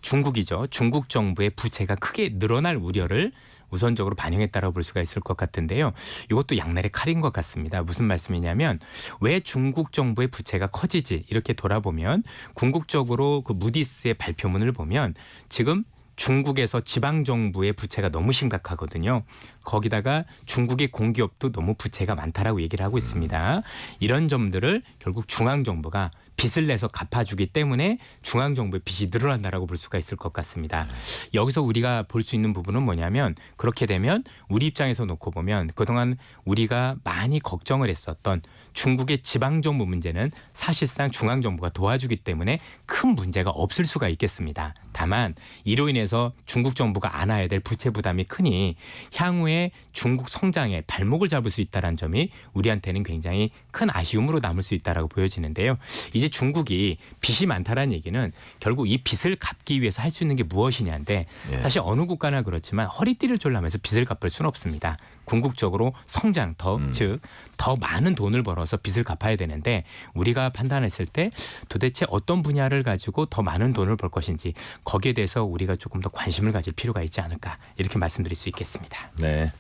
중국이죠. 중국 정부의 부채가 크게 늘어날 우려를 우선적으로 반영했다고 볼 수가 있을 것 같은데요. 이것도 양날의 칼인 것 같습니다. 무슨 말씀이냐면 왜 중국 정부의 부채가 커지지 이렇게 돌아보면 궁극적으로 그 무디스의 발표문을 보면 지금 중국에서 지방정부의 부채가 너무 심각하거든요. 거기다가 중국의 공기업도 너무 부채가 많다라고 얘기를 하고 있습니다. 이런 점들을 결국 중앙정부가 빚을 내서 갚아주기 때문에 중앙정부의 빚이 늘어난다라고 볼 수가 있을 것 같습니다. 여기서 우리가 볼 수 있는 부분은 뭐냐면 그렇게 되면 우리 입장에서 놓고 보면 그동안 우리가 많이 걱정을 했었던 중국의 지방정부 문제는 사실상 중앙정부가 도와주기 때문에 큰 문제가 없을 수가 있겠습니다. 다만 이로 인해서 중국 정부가 안아야 될 부채 부담이 크니 향후에 중국 성장에 발목을 잡을 수 있다는 점이 우리한테는 굉장히 큰 아쉬움으로 남을 수 있다라고 보여지는데요. 이제 중국이 빚이 많다라는 얘기는 결국 이 빚을 갚기 위해서 할 수 있는 게 무엇이냐인데 사실 어느 국가나 그렇지만 허리띠를 졸라매서 빚을 갚을 수는 없습니다. 궁극적으로 성장 즉 더 많은 돈을 벌어서 빚을 갚아야 되는데 우리가 판단했을 때 도대체 어떤 분야를 가지고 더 많은 돈을 벌 것인지 거기에 대해서 우리가 조금 더 관심을 가질 필요가 있지 않을까 이렇게 말씀드릴 수 있겠습니다. 네,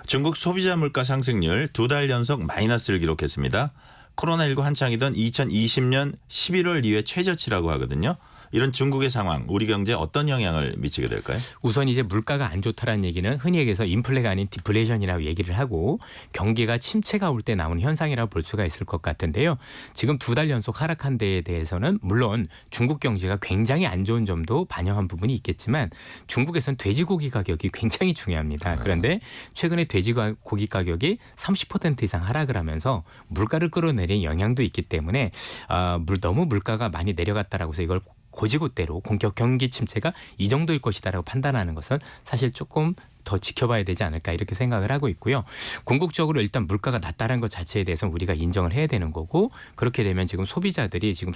중국 소비자 물가 상승률 2달 연속 마이너스를 기록했습니다. 코로나19 한창이던 2020년 11월 이후에 최저치라고 하거든요. 이런 중국의 상황, 우리 경제에 어떤 영향을 미치게 될까요? 우선 이제 물가가 안 좋다라는 얘기는 흔히 얘기해서 인플레가 아닌 디플레이션이라고 얘기를 하고 경기가 침체가 올 때 나오는 현상이라고 볼 수가 있을 것 같은데요. 지금 2달 연속 하락한 데에 대해서는 물론 중국 경제가 굉장히 안 좋은 점도 반영한 부분이 있겠지만 중국에서는 돼지고기 가격이 굉장히 중요합니다. 그런데 최근에 돼지고기 가격이 30% 이상 하락을 하면서 물가를 끌어내린 영향도 있기 때문에 너무 물가가 많이 내려갔다라고 해서 이걸 고지고대로 경기 침체가 이 정도일 것이다라고 판단하는 것은 사실 조금 더 지켜봐야 되지 않을까 이렇게 생각을 하고 있고요. 궁극적으로 일단 물가가 낮다는 것 자체에 대해서 우리가 인정을 해야 되는 거고 그렇게 되면 지금 소비자들이 지금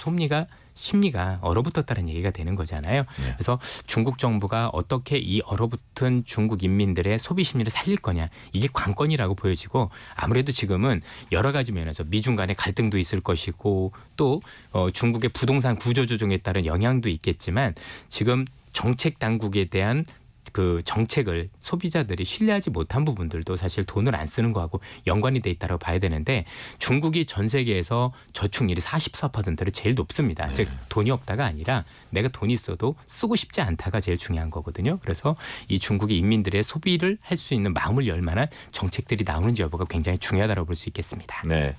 심리가 얼어붙었다는 얘기가 되는 거잖아요. 그래서 중국 정부가 어떻게 이 얼어붙은 중국 인민들의 소비 심리를 살릴 거냐 이게 관건이라고 보여지고 아무래도 지금은 여러 가지 면에서 미중 간의 갈등도 있을 것이고 또 중국의 부동산 구조조정에 따른 영향도 있겠지만 지금 정책 당국에 대한 그 정책을 소비자들이 신뢰하지 못한 부분들도 사실 돈을 안 쓰는 거하고 연관이 돼 있다고 봐야 되는데 중국이 전 세계에서 저축률이 44%를 제일 높습니다. 즉 돈이 없다가 아니라 내가 돈이 있어도 쓰고 싶지 않다가 제일 중요한 거거든요. 그래서 이 중국의 인민들의 소비를 할 수 있는 마음을 열 만한 정책들이 나오는지 여부가 굉장히 중요하다고 볼 수 있겠습니다. 네.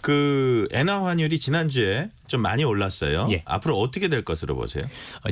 그 엔화 환율이 지난주에 좀 많이 올랐어요. 앞으로 어떻게 될 것으로 보세요?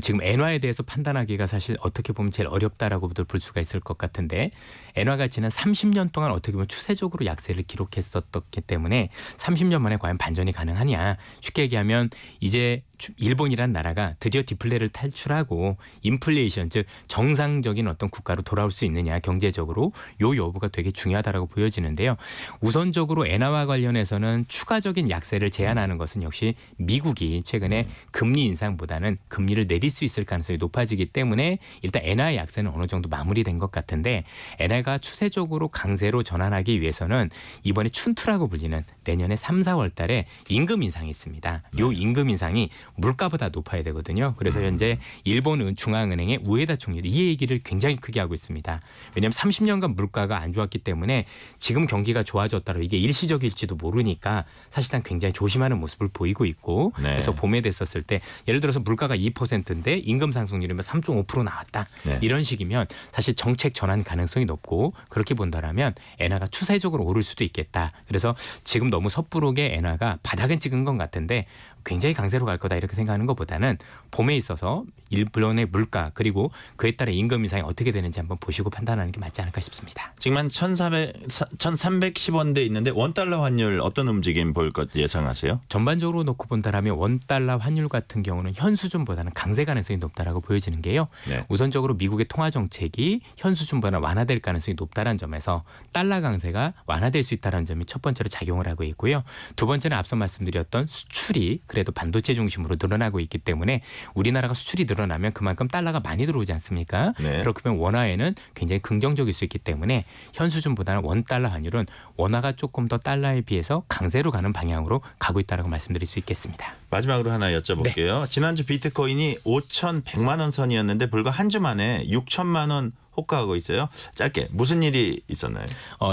지금 엔화에 대해서 판단하기가 사실 어떻게 보면 제일 어렵다라고도 볼 수가 있을 것 같은데 엔화가 지난 30년 동안 어떻게 보면 추세적으로 약세를 기록했었기 때문에 30년 만에 과연 반전이 가능하냐. 쉽게 얘기하면 이제 일본이란 나라가 드디어 디플레를 탈출하고 인플레이션 즉 정상적인 어떤 국가로 돌아올 수 있느냐 경제적으로 요 여부가 되게 중요하다라고 보여지는데요. 우선적으로 엔화와 관련해서는 추가적인 약세를 제한하는 것은 역시 미국이 최근에 금리 인상보다는 금리를 내릴 수 있을 가능성이 높아지기 때문에 일단 엔화의 약세는 어느 정도 마무리된 것 같은데 엔화가 추세적으로 강세로 전환하기 위해서는 이번에 춘투라고 불리는 내년에 3, 4월 달에 임금 인상이 있습니다. 요 임금 인상이 물가보다 높아야 되거든요. 그래서 현재 일본 중앙은행의 우에다 총리 이 얘기를 굉장히 크게 하고 있습니다. 왜냐하면 30년간 물가가 안 좋았기 때문에 지금 경기가 좋아졌다고 이게 일시적일지도 모르니까 사실상 굉장히 조심하는 모습을 보이고 있고 그래서 봄에 됐었을 때 예를 들어서 물가가 2%인데 임금 상승률이면 3.5% 나왔다. 이런 식이면 사실 정책 전환 가능성이 높고 그렇게 본다라면 엔화가 추세적으로 오를 수도 있겠다. 그래서 지금 너무 섣부르게 엔화가 바닥은 찍은 것 같은데 굉장히 강세로 갈 거다 이렇게 생각하는 것보다는 봄에 있어서 일본의 물가 그리고 그에 따라 임금 인상이 어떻게 되는지 한번 보시고 판단하는 게 맞지 않을까 싶습니다. 지금 한 1,310원대 있는데 원달러 환율 어떤 움직임 볼 것 예상하세요? 전반적으로 놓고 본다라면 원달러 환율 같은 경우는 현 수준보다는 강세 가능성이 높다라고 보여지는 게요. 우선적으로 미국의 통화 정책이 현 수준보다 완화될 가능성이 높다는 점에서 달러 강세가 완화될 수 있다는 점이 첫 번째로 작용을 하고 있고요. 두 번째는 앞서 말씀드렸던 수출이 그래도 반도체 중심으로 늘어나고 있기 때문에 우리나라가 수출이 늘어나면 그만큼 달러가 많이 들어오지 않습니까? 그렇게 보면 원화에는 굉장히 긍정적일 수 있기 때문에 현 수준보다는 원달러 환율은 원화가 조금 더 달러에 비해서 강세로 가는 방향으로 가고 있다고 말씀드릴 수 있겠습니다. 있습니다. 마지막으로 하나 여쭤볼게요. 지난주 비트코인이 5,100만 원 선이었는데 불과 한 주 만에 6천만 원 호가하고 있어요. 짧게 무슨 일이 있었나요?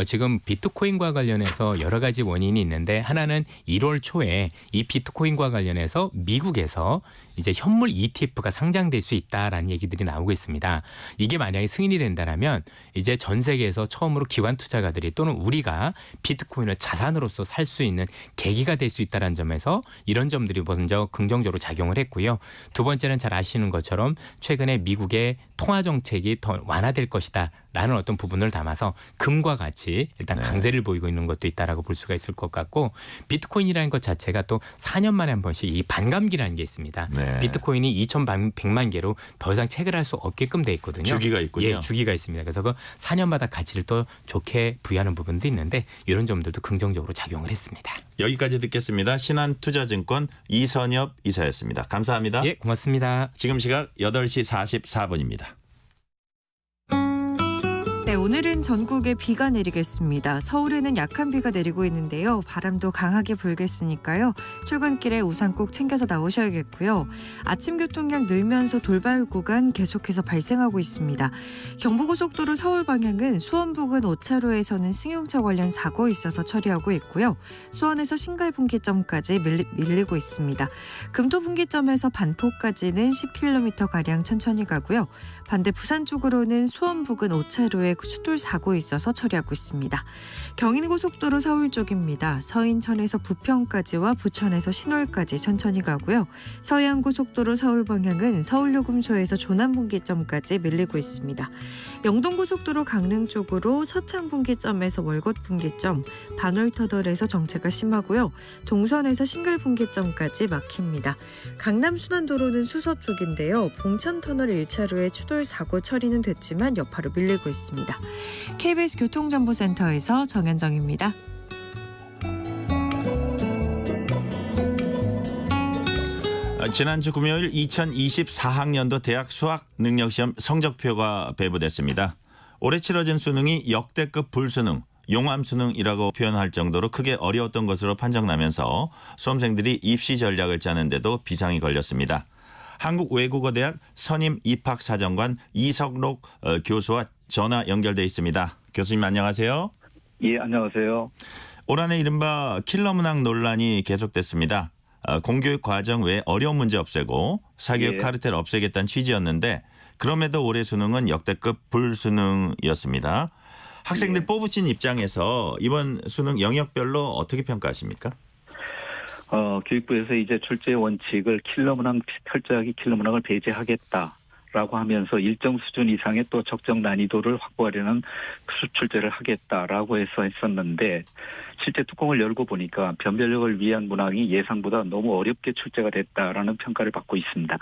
지금 비트코인과 관련해서 여러 가지 원인이 있는데 하나는 1월 초에 이 비트코인과 관련해서 미국에서 이제 현물 ETF가 상장될 수 있다라는 얘기들이 나오고 있습니다. 이게 만약에 승인이 된다면 이제 전 세계에서 처음으로 기관 투자가들이 또는 우리가 비트코인을 자산으로서 살 수 있는 계기가 될 수 있다는 점에서 이런 점들이 먼저 긍정적으로 작용을 했고요. 두 번째는 잘 아시는 것처럼 최근에 미국의 통화 정책이 더 완화될 것이다. 라는 어떤 부분을 담아서 금과 같이 일단 강세를 보이고 있는 것도 있다라고 볼 수가 있을 것 같고 비트코인이라는 것 자체가 또 4년 만에 한 번씩 이 반감기라는 게 있습니다. 비트코인이 2,100만 개로 더 이상 체결할 수 없게끔 돼 있거든요. 주기가 있군요. 예, 주기가 있습니다. 그래서 그 4년마다 가치를 또 좋게 부여하는 부분도 있는데 이런 점들도 긍정적으로 작용을 했습니다. 여기까지 듣겠습니다. 신한투자증권 이선엽 이사였습니다. 감사합니다. 예, 고맙습니다. 지금 시각 8시 44분입니다. 네, 오늘은 전국에 비가 내리겠습니다. 서울에는 약한 비가 내리고 있는데요. 바람도 강하게 불겠으니까요. 출근길에 우산 꼭 챙겨서 나오셔야겠고요. 아침 교통량 늘면서 돌발 구간 계속해서 발생하고 있습니다. 경부고속도로 서울 방향은 수원 부근 5차로에서는 승용차 관련 사고 있어서 처리하고 있고요. 수원에서 신갈분기점까지 밀리고 있습니다. 금토분기점에서 반포까지는 10km가량 천천히 가고요. 반대 부산 쪽으로는 수원 부근 5차로에 추돌 사고 있어서 처리하고 있습니다. 경인고속도로 서울 쪽입니다. 서인천에서 부평까지와 부천에서 신월까지 천천히 가고요. 서해안고속도로 서울 방향은 서울요금소에서 조남분기점까지 밀리고 있습니다. 영동고속도로 강릉 쪽으로 서창분기점에서 월곶분기점, 반월터널에서 정체가 심하고요. 동선에서 신갈분기점까지 막힙니다. 강남순환도로는 수서 쪽인데요. 봉천터널 1차로에 추돌 사고 처리는 됐지만 여파로 밀리고 있습니다. KBS 교통정보센터에서 정현정입니다. 지난주 금요일 2024학년도 대학 수학 능력시험 성적표가 배부됐습니다. 올해 치러진 수능이 역대급 불수능, 용암수능이라고 표현할 정도로 크게 어려웠던 것으로 판정나면서 수험생들이 입시 전략을 짜는데도 비상이 걸렸습니다. 한국외국어대학 선임 입학사정관 이석록 교수와 전화 연결돼 있습니다. 교수님 안녕하세요. 예, 안녕하세요. 올 한해 이른바 킬러 문항 논란이 계속됐습니다. 공교육 과정 외에 어려운 문제 없애고 사교육 카르텔 없애겠다는 취지였는데 그럼에도 올해 수능은 역대급 불수능이었습니다. 학생들 뽑으신 입장에서 이번 수능 영역별로 어떻게 평가하십니까? 교육부에서 이제 출제 원칙을 킬러 문항 철저하게 킬러 문항을 배제하겠다라고 하면서 일정 수준 이상의 또 적정 난이도를 확보하려는 출제를 하겠다라고 해서 했었는데 실제 뚜껑을 열고 보니까 변별력을 위한 문항이 예상보다 너무 어렵게 출제가 됐다라는 평가를 받고 있습니다.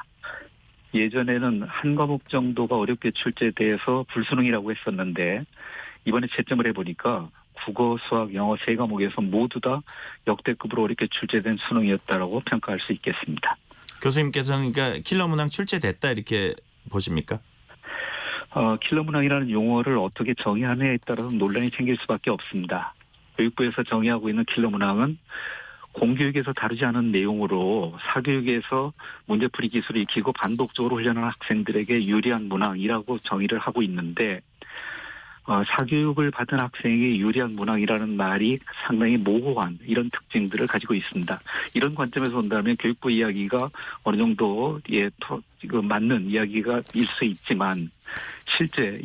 예전에는 한 과목 정도가 어렵게 출제돼서 불수능이라고 했었는데 이번에 채점을 해보니까 국어, 수학, 영어 세 과목에서 모두 다 역대급으로 어렵게 출제된 수능이었다라고 평가할 수 있겠습니다. 교수님께서는 그러니까 킬러 문항 출제됐다 이렇게 보십니까? 킬러 문항이라는 용어를 어떻게 정의하느냐에 따라서 논란이 생길 수밖에 없습니다. 교육부에서 정의하고 있는 킬러 문항은 공교육에서 다루지 않은 내용으로 사교육에서 문제풀이 기술을 익히고 반복적으로 훈련하는 학생들에게 유리한 문항이라고 정의를 하고 있는데 사교육을 받은 학생에게 유리한 문항이라는 말이 상당히 모호한 이런 특징들을 가지고 있습니다. 이런 관점에서 본다면 교육부 이야기가 어느 정도 맞는 이야기가 일 수 있지만 실제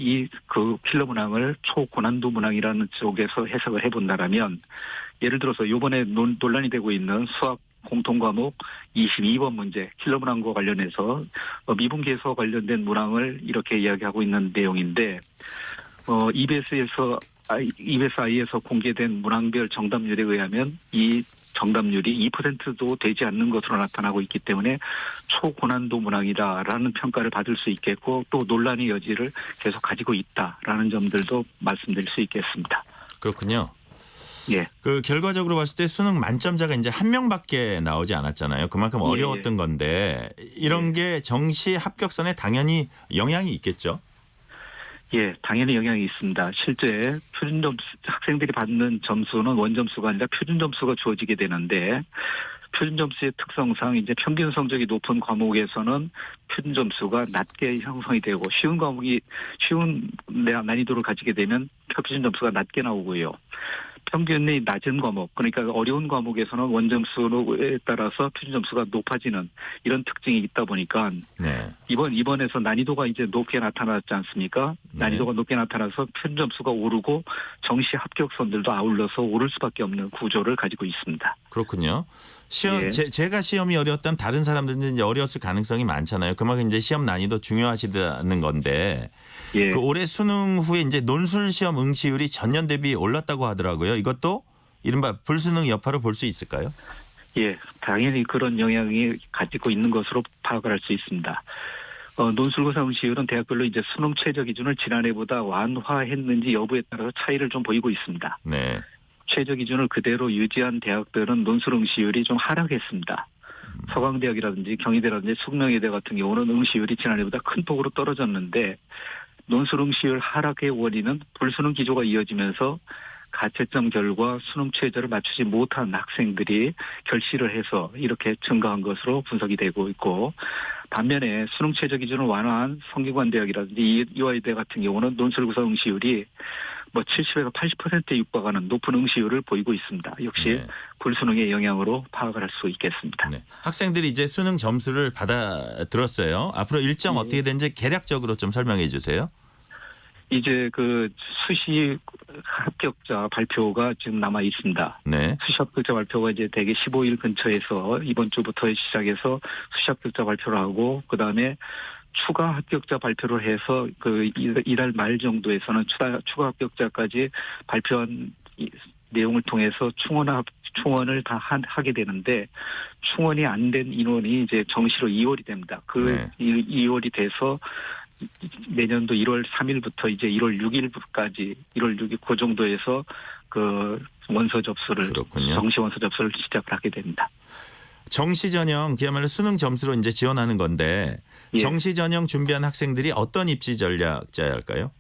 그 킬러 문항을 초고난도 문항이라는 쪽에서 해석을 해본다면 예를 들어서 이번에 논란이 되고 있는 수학 공통과목 22번 문제 킬러 문항과 관련해서 미분계에서 관련된 문항을 이렇게 이야기하고 있는 내용인데 EBSI에서 공개된 문항별 정답률에 의하면 이 정답률이 2%도 되지 않는 것으로 나타나고 있기 때문에 초고난도 문항이다라는 평가를 받을 수 있겠고 또 논란의 여지를 계속 가지고 있다라는 점들도 말씀드릴 수 있겠습니다. 그렇군요. 예. 그 결과적으로 봤을 때 수능 만점자가 이제 한 명밖에 나오지 않았잖아요. 그만큼 어려웠던 건데 이런 게 정시 합격선에 당연히 영향이 있겠죠. 예, 당연히 영향이 있습니다. 실제 학생들이 받는 점수는 원점수가 아니라 표준 점수가 주어지게 되는데 표준 점수의 특성상 이제 평균 성적이 높은 과목에서는 표준 점수가 낮게 형성이 되고 쉬운 난이도를 가지게 되면 표준 점수가 낮게 나오고요. 평균이 낮은 과목, 그러니까 어려운 과목에서는 원점수에 따라서 표준 점수가 높아지는 이런 특징이 있다 보니까 네. 이번에서 난이도가 이제 높게 나타났지 않습니까? 난이도가 높게 나타나서 표준 점수가 오르고 정시 합격선들도 아울러서 오를 수밖에 없는 구조를 가지고 있습니다. 그렇군요. 시험 예. 제가 시험이 어려웠다면 다른 사람들은 이제 어려웠을 가능성이 많잖아요. 그만큼 이제 시험 난이도 중요하시다는 건데. 예. 그 올해 수능 후에 이제 논술 시험 응시율이 전년 대비 올랐다고 하더라고요. 이것도 이른바 불수능 여파로 볼 수 있을까요? 예, 당연히 그런 영향이 가지고 있는 것으로 파악을 할 수 있습니다. 논술고사 응시율은 대학별로 이제 수능 최저 기준을 지난해보다 완화했는지 여부에 따라서 차이를 좀 보이고 있습니다. 네. 최저 기준을 그대로 유지한 대학들은 논술 응시율이 좀 하락했습니다. 서강대학이라든지 경희대라든지 숙명여대 같은 경우는 응시율이 지난해보다 큰 폭으로 떨어졌는데 논술 응시율 하락의 원인은 불수능 기조가 이어지면서 가채점 결과 수능 최저를 맞추지 못한 학생들이 결실을 해서 이렇게 증가한 것으로 분석이 되고 있고, 반면에 수능 최저 기준을 완화한 성균관대학이라든지 이화여대 같은 경우는 논술고사 응시율이 70에서 80%에 육박하는 높은 응시율을 보이고 있습니다. 역시 불수능의 영향으로 파악을 할 수 있겠습니다. 네. 학생들이 이제 수능 점수를 받아들었어요. 앞으로 일정 어떻게 되는지 개략적으로 좀 설명해 주세요. 이제 그 수시 합격자 발표가 지금 남아 있습니다. 네. 수시 합격자 발표가 이제 대개 15일 근처에서 이번 주부터 시작해서 수시 합격자 발표를 하고, 그 다음에 추가 합격자 발표를 해서 그 이달 말 정도에서는 추가 합격자까지 발표한 내용을 통해서 충원을 다 하게 되는데, 충원이 안 된 인원이 이제 정시로 2월이 됩니다. 그 2월이 돼서 내년도 1월 3일부터 이제 1월 6일까지 1월 6일 그 정도에서 그 원서 접수를 정시 원서 접수를 시작을 하게 됩니다. 정시 전형 그야말로 수능 점수로 이제 지원하는 건데 정시 전형 준비한 학생들이 어떤 입시 전략 짜야 할까요?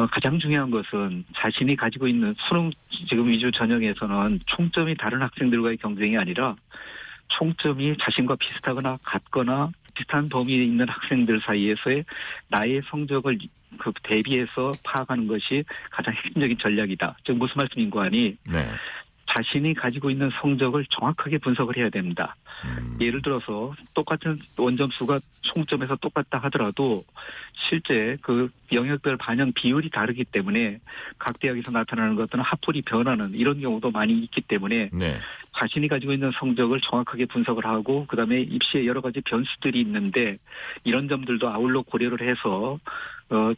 가장 중요한 것은 자신이 가지고 있는 수능 지금 위주 전형에서는 총점이 다른 학생들과의 경쟁이 아니라 총점이 자신과 비슷하거나 같거나 비슷한 범위에 있는 학생들 사이에서의 나의 성적을 그 대비해서 파악하는 것이 가장 핵심적인 전략이다. 즉 무슨 말씀인고 하니 자신이 가지고 있는 성적을 정확하게 분석을 해야 됩니다. 예를 들어서 똑같은 원점수가 총점에서 똑같다 하더라도 실제 그 영역별 반영 비율이 다르기 때문에 각 대학에서 나타나는 것들은 합풀이 변하는 이런 경우도 많이 있기 때문에 자신이 가지고 있는 성적을 정확하게 분석을 하고, 그다음에 입시에 여러 가지 변수들이 있는데 이런 점들도 아울러 고려를 해서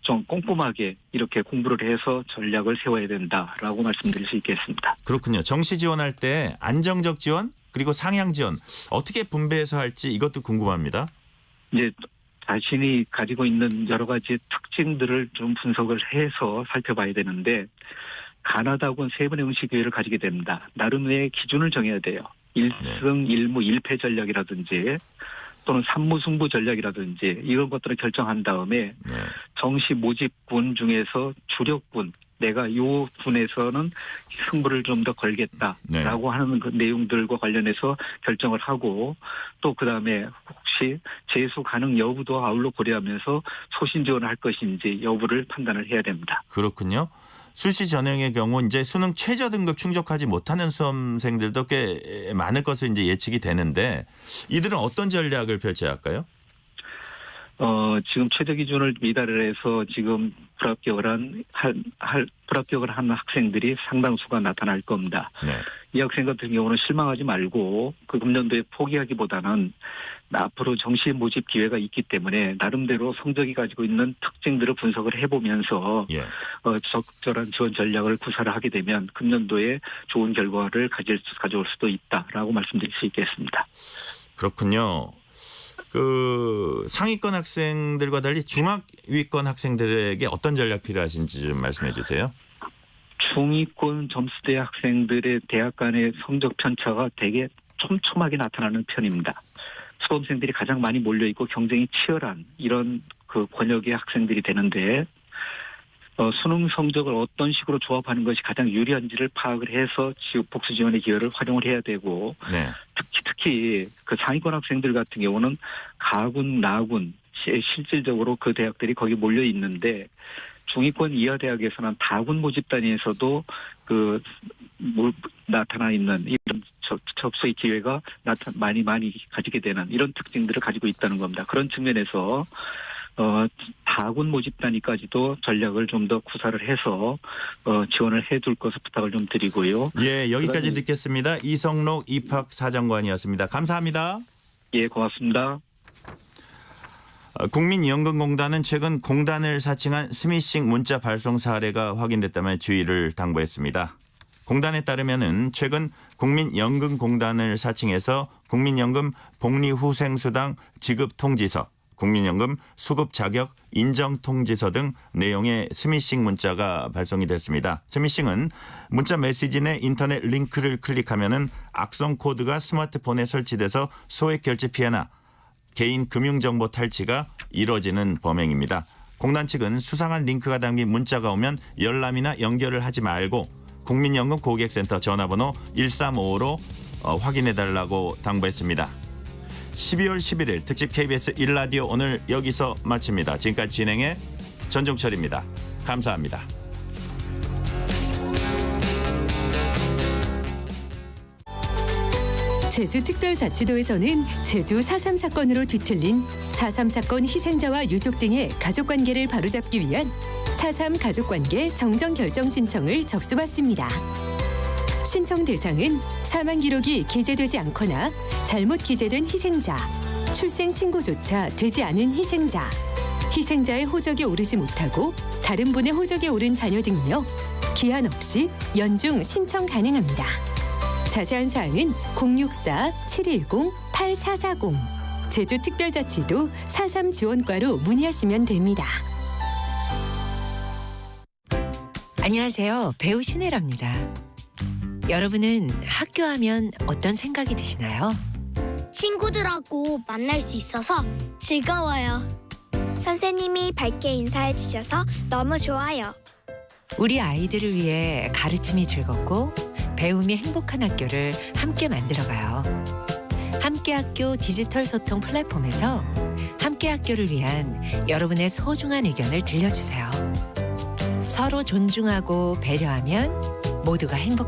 좀 꼼꼼하게 이렇게 공부를 해서 전략을 세워야 된다라고 말씀드릴 수 있겠습니다. 그렇군요. 정시 지원할 때 안정적 지원 그리고 상향 지원 어떻게 분배해서 할지 이것도 궁금합니다. 이제 자신이 가지고 있는 여러 가지 특징들을 좀 분석을 해서 살펴봐야 되는데, 가나다고는 세 번의 응시 기회를 가지게 됩니다. 나름의 기준을 정해야 돼요. 1승 1무 1패 전략이라든지 또는 3무승부 전략이라든지 이런 것들을 결정한 다음에 정시 모집군 중에서 주력군, 내가 요 군에서는 승부를 좀 더 걸겠다라고 하는 그 내용들과 관련해서 결정을 하고, 또 그다음에 혹시 재수 가능 여부도 아울러 고려하면서 소신 지원을 할 것인지 여부를 판단을 해야 됩니다. 그렇군요. 수시 전형의 경우 이제 수능 최저 등급 충족하지 못하는 수험생들도 꽤 많을 것으로 이제 예측이 되는데 이들은 어떤 전략을 펼쳐야 할까요? 지금 최저 기준을 미달을 해서 지금 불합격을 한 학생들이 상당수가 나타날 겁니다. 이 학생 같은 경우는 실망하지 말고 그 금년도에 포기하기보다는 앞으로 정시 모집 기회가 있기 때문에 나름대로 성적이 가지고 있는 특징들을 분석을 해보면서 적절한 지원 전략을 구사를 하게 되면 금년도에 좋은 결과를 가져올 수도 있다라고 말씀드릴 수 있겠습니다. 그렇군요. 그 상위권 학생들과 달리 중하위권 학생들에게 어떤 전략 필요하신지 좀 말씀해 주세요. 중위권 점수대 학생들의 대학 간의 성적 편차가 되게 촘촘하게 나타나는 편입니다. 수험생들이 가장 많이 몰려있고 경쟁이 치열한 이런 그 권역의 학생들이 되는데, 수능 성적을 어떤 식으로 조합하는 것이 가장 유리한지를 파악을 해서 복수 지원의 기회를 활용을 해야 되고 네. 특히 그 상위권 학생들 같은 경우는 가군, 나군 실질적으로 그 대학들이 거기 몰려 있는데 중위권 이하 대학에서는 다군 모집단위에서도 나타나 있는 이런 접수의 기회가 많이 가지게 되는 이런 특징들을 가지고 있다는 겁니다. 그런 측면에서 다군 모집단위까지도 전략을 좀 더 구사를 해서 지원을 해둘 것을 부탁을 좀 드리고요. 예, 여기까지 듣겠습니다. 이성록 입학사정관이었습니다. 감사합니다. 예, 고맙습니다. 국민연금공단은 최근 공단을 사칭한 스미싱 문자 발송 사례가 확인됐다며 주의를 당부했습니다. 공단에 따르면은 최근 국민연금공단을 사칭해서 국민연금 복리후생수당 지급 통지서, 국민연금 수급 자격 인정 통지서 등 내용의 스미싱 문자가 발송이 됐습니다. 스미싱은 문자 메시지 내 인터넷 링크를 클릭하면은 악성 코드가 스마트폰에 설치돼서 소액 결제 피해나 개인 금융정보 탈취가 이뤄지는 범행입니다. 공단 측은 수상한 링크가 담긴 문자가 오면 열람이나 연결을 하지 말고 국민연금 고객센터 전화번호 1355로 확인해달라고 당부했습니다. 12월 11일 특집 KBS 1라디오 오늘 여기서 마칩니다. 지금까지 진행의 전종철입니다. 감사합니다. 제주특별자치도에서는 제주 4.3 사건으로 뒤틀린 4.3 사건 희생자와 유족 등의 가족관계를 바로잡기 위한 4.3 가족관계 정정결정 신청을 접수받습니다. 신청 대상은 사망 기록이 기재되지 않거나 잘못 기재된 희생자, 출생 신고조차 되지 않은 희생자, 희생자의 호적에 오르지 못하고 다른 분의 호적에 오른 자녀 등이며 기한 없이 연중 신청 가능합니다. 자세한 사항은 064-710-8440 제주특별자치도 4.3 지원과로 문의하시면 됩니다. 안녕하세요. 배우 신혜라입니다. 여러분은 학교하면 어떤 생각이 드시나요? 친구들하고 만날 수 있어서 즐거워요. 선생님이 밝게 인사해 주셔서 너무 좋아요. 우리 아이들을 위해 가르침이 즐겁고 배움이 행복한 학교를 함께 만들어가요. 함께학교 디지털 소통 플랫폼에서 함께학교를 위한 여러분의 소중한 의견을 들려주세요. 서로 존중하고 배려하면 모두가 행복한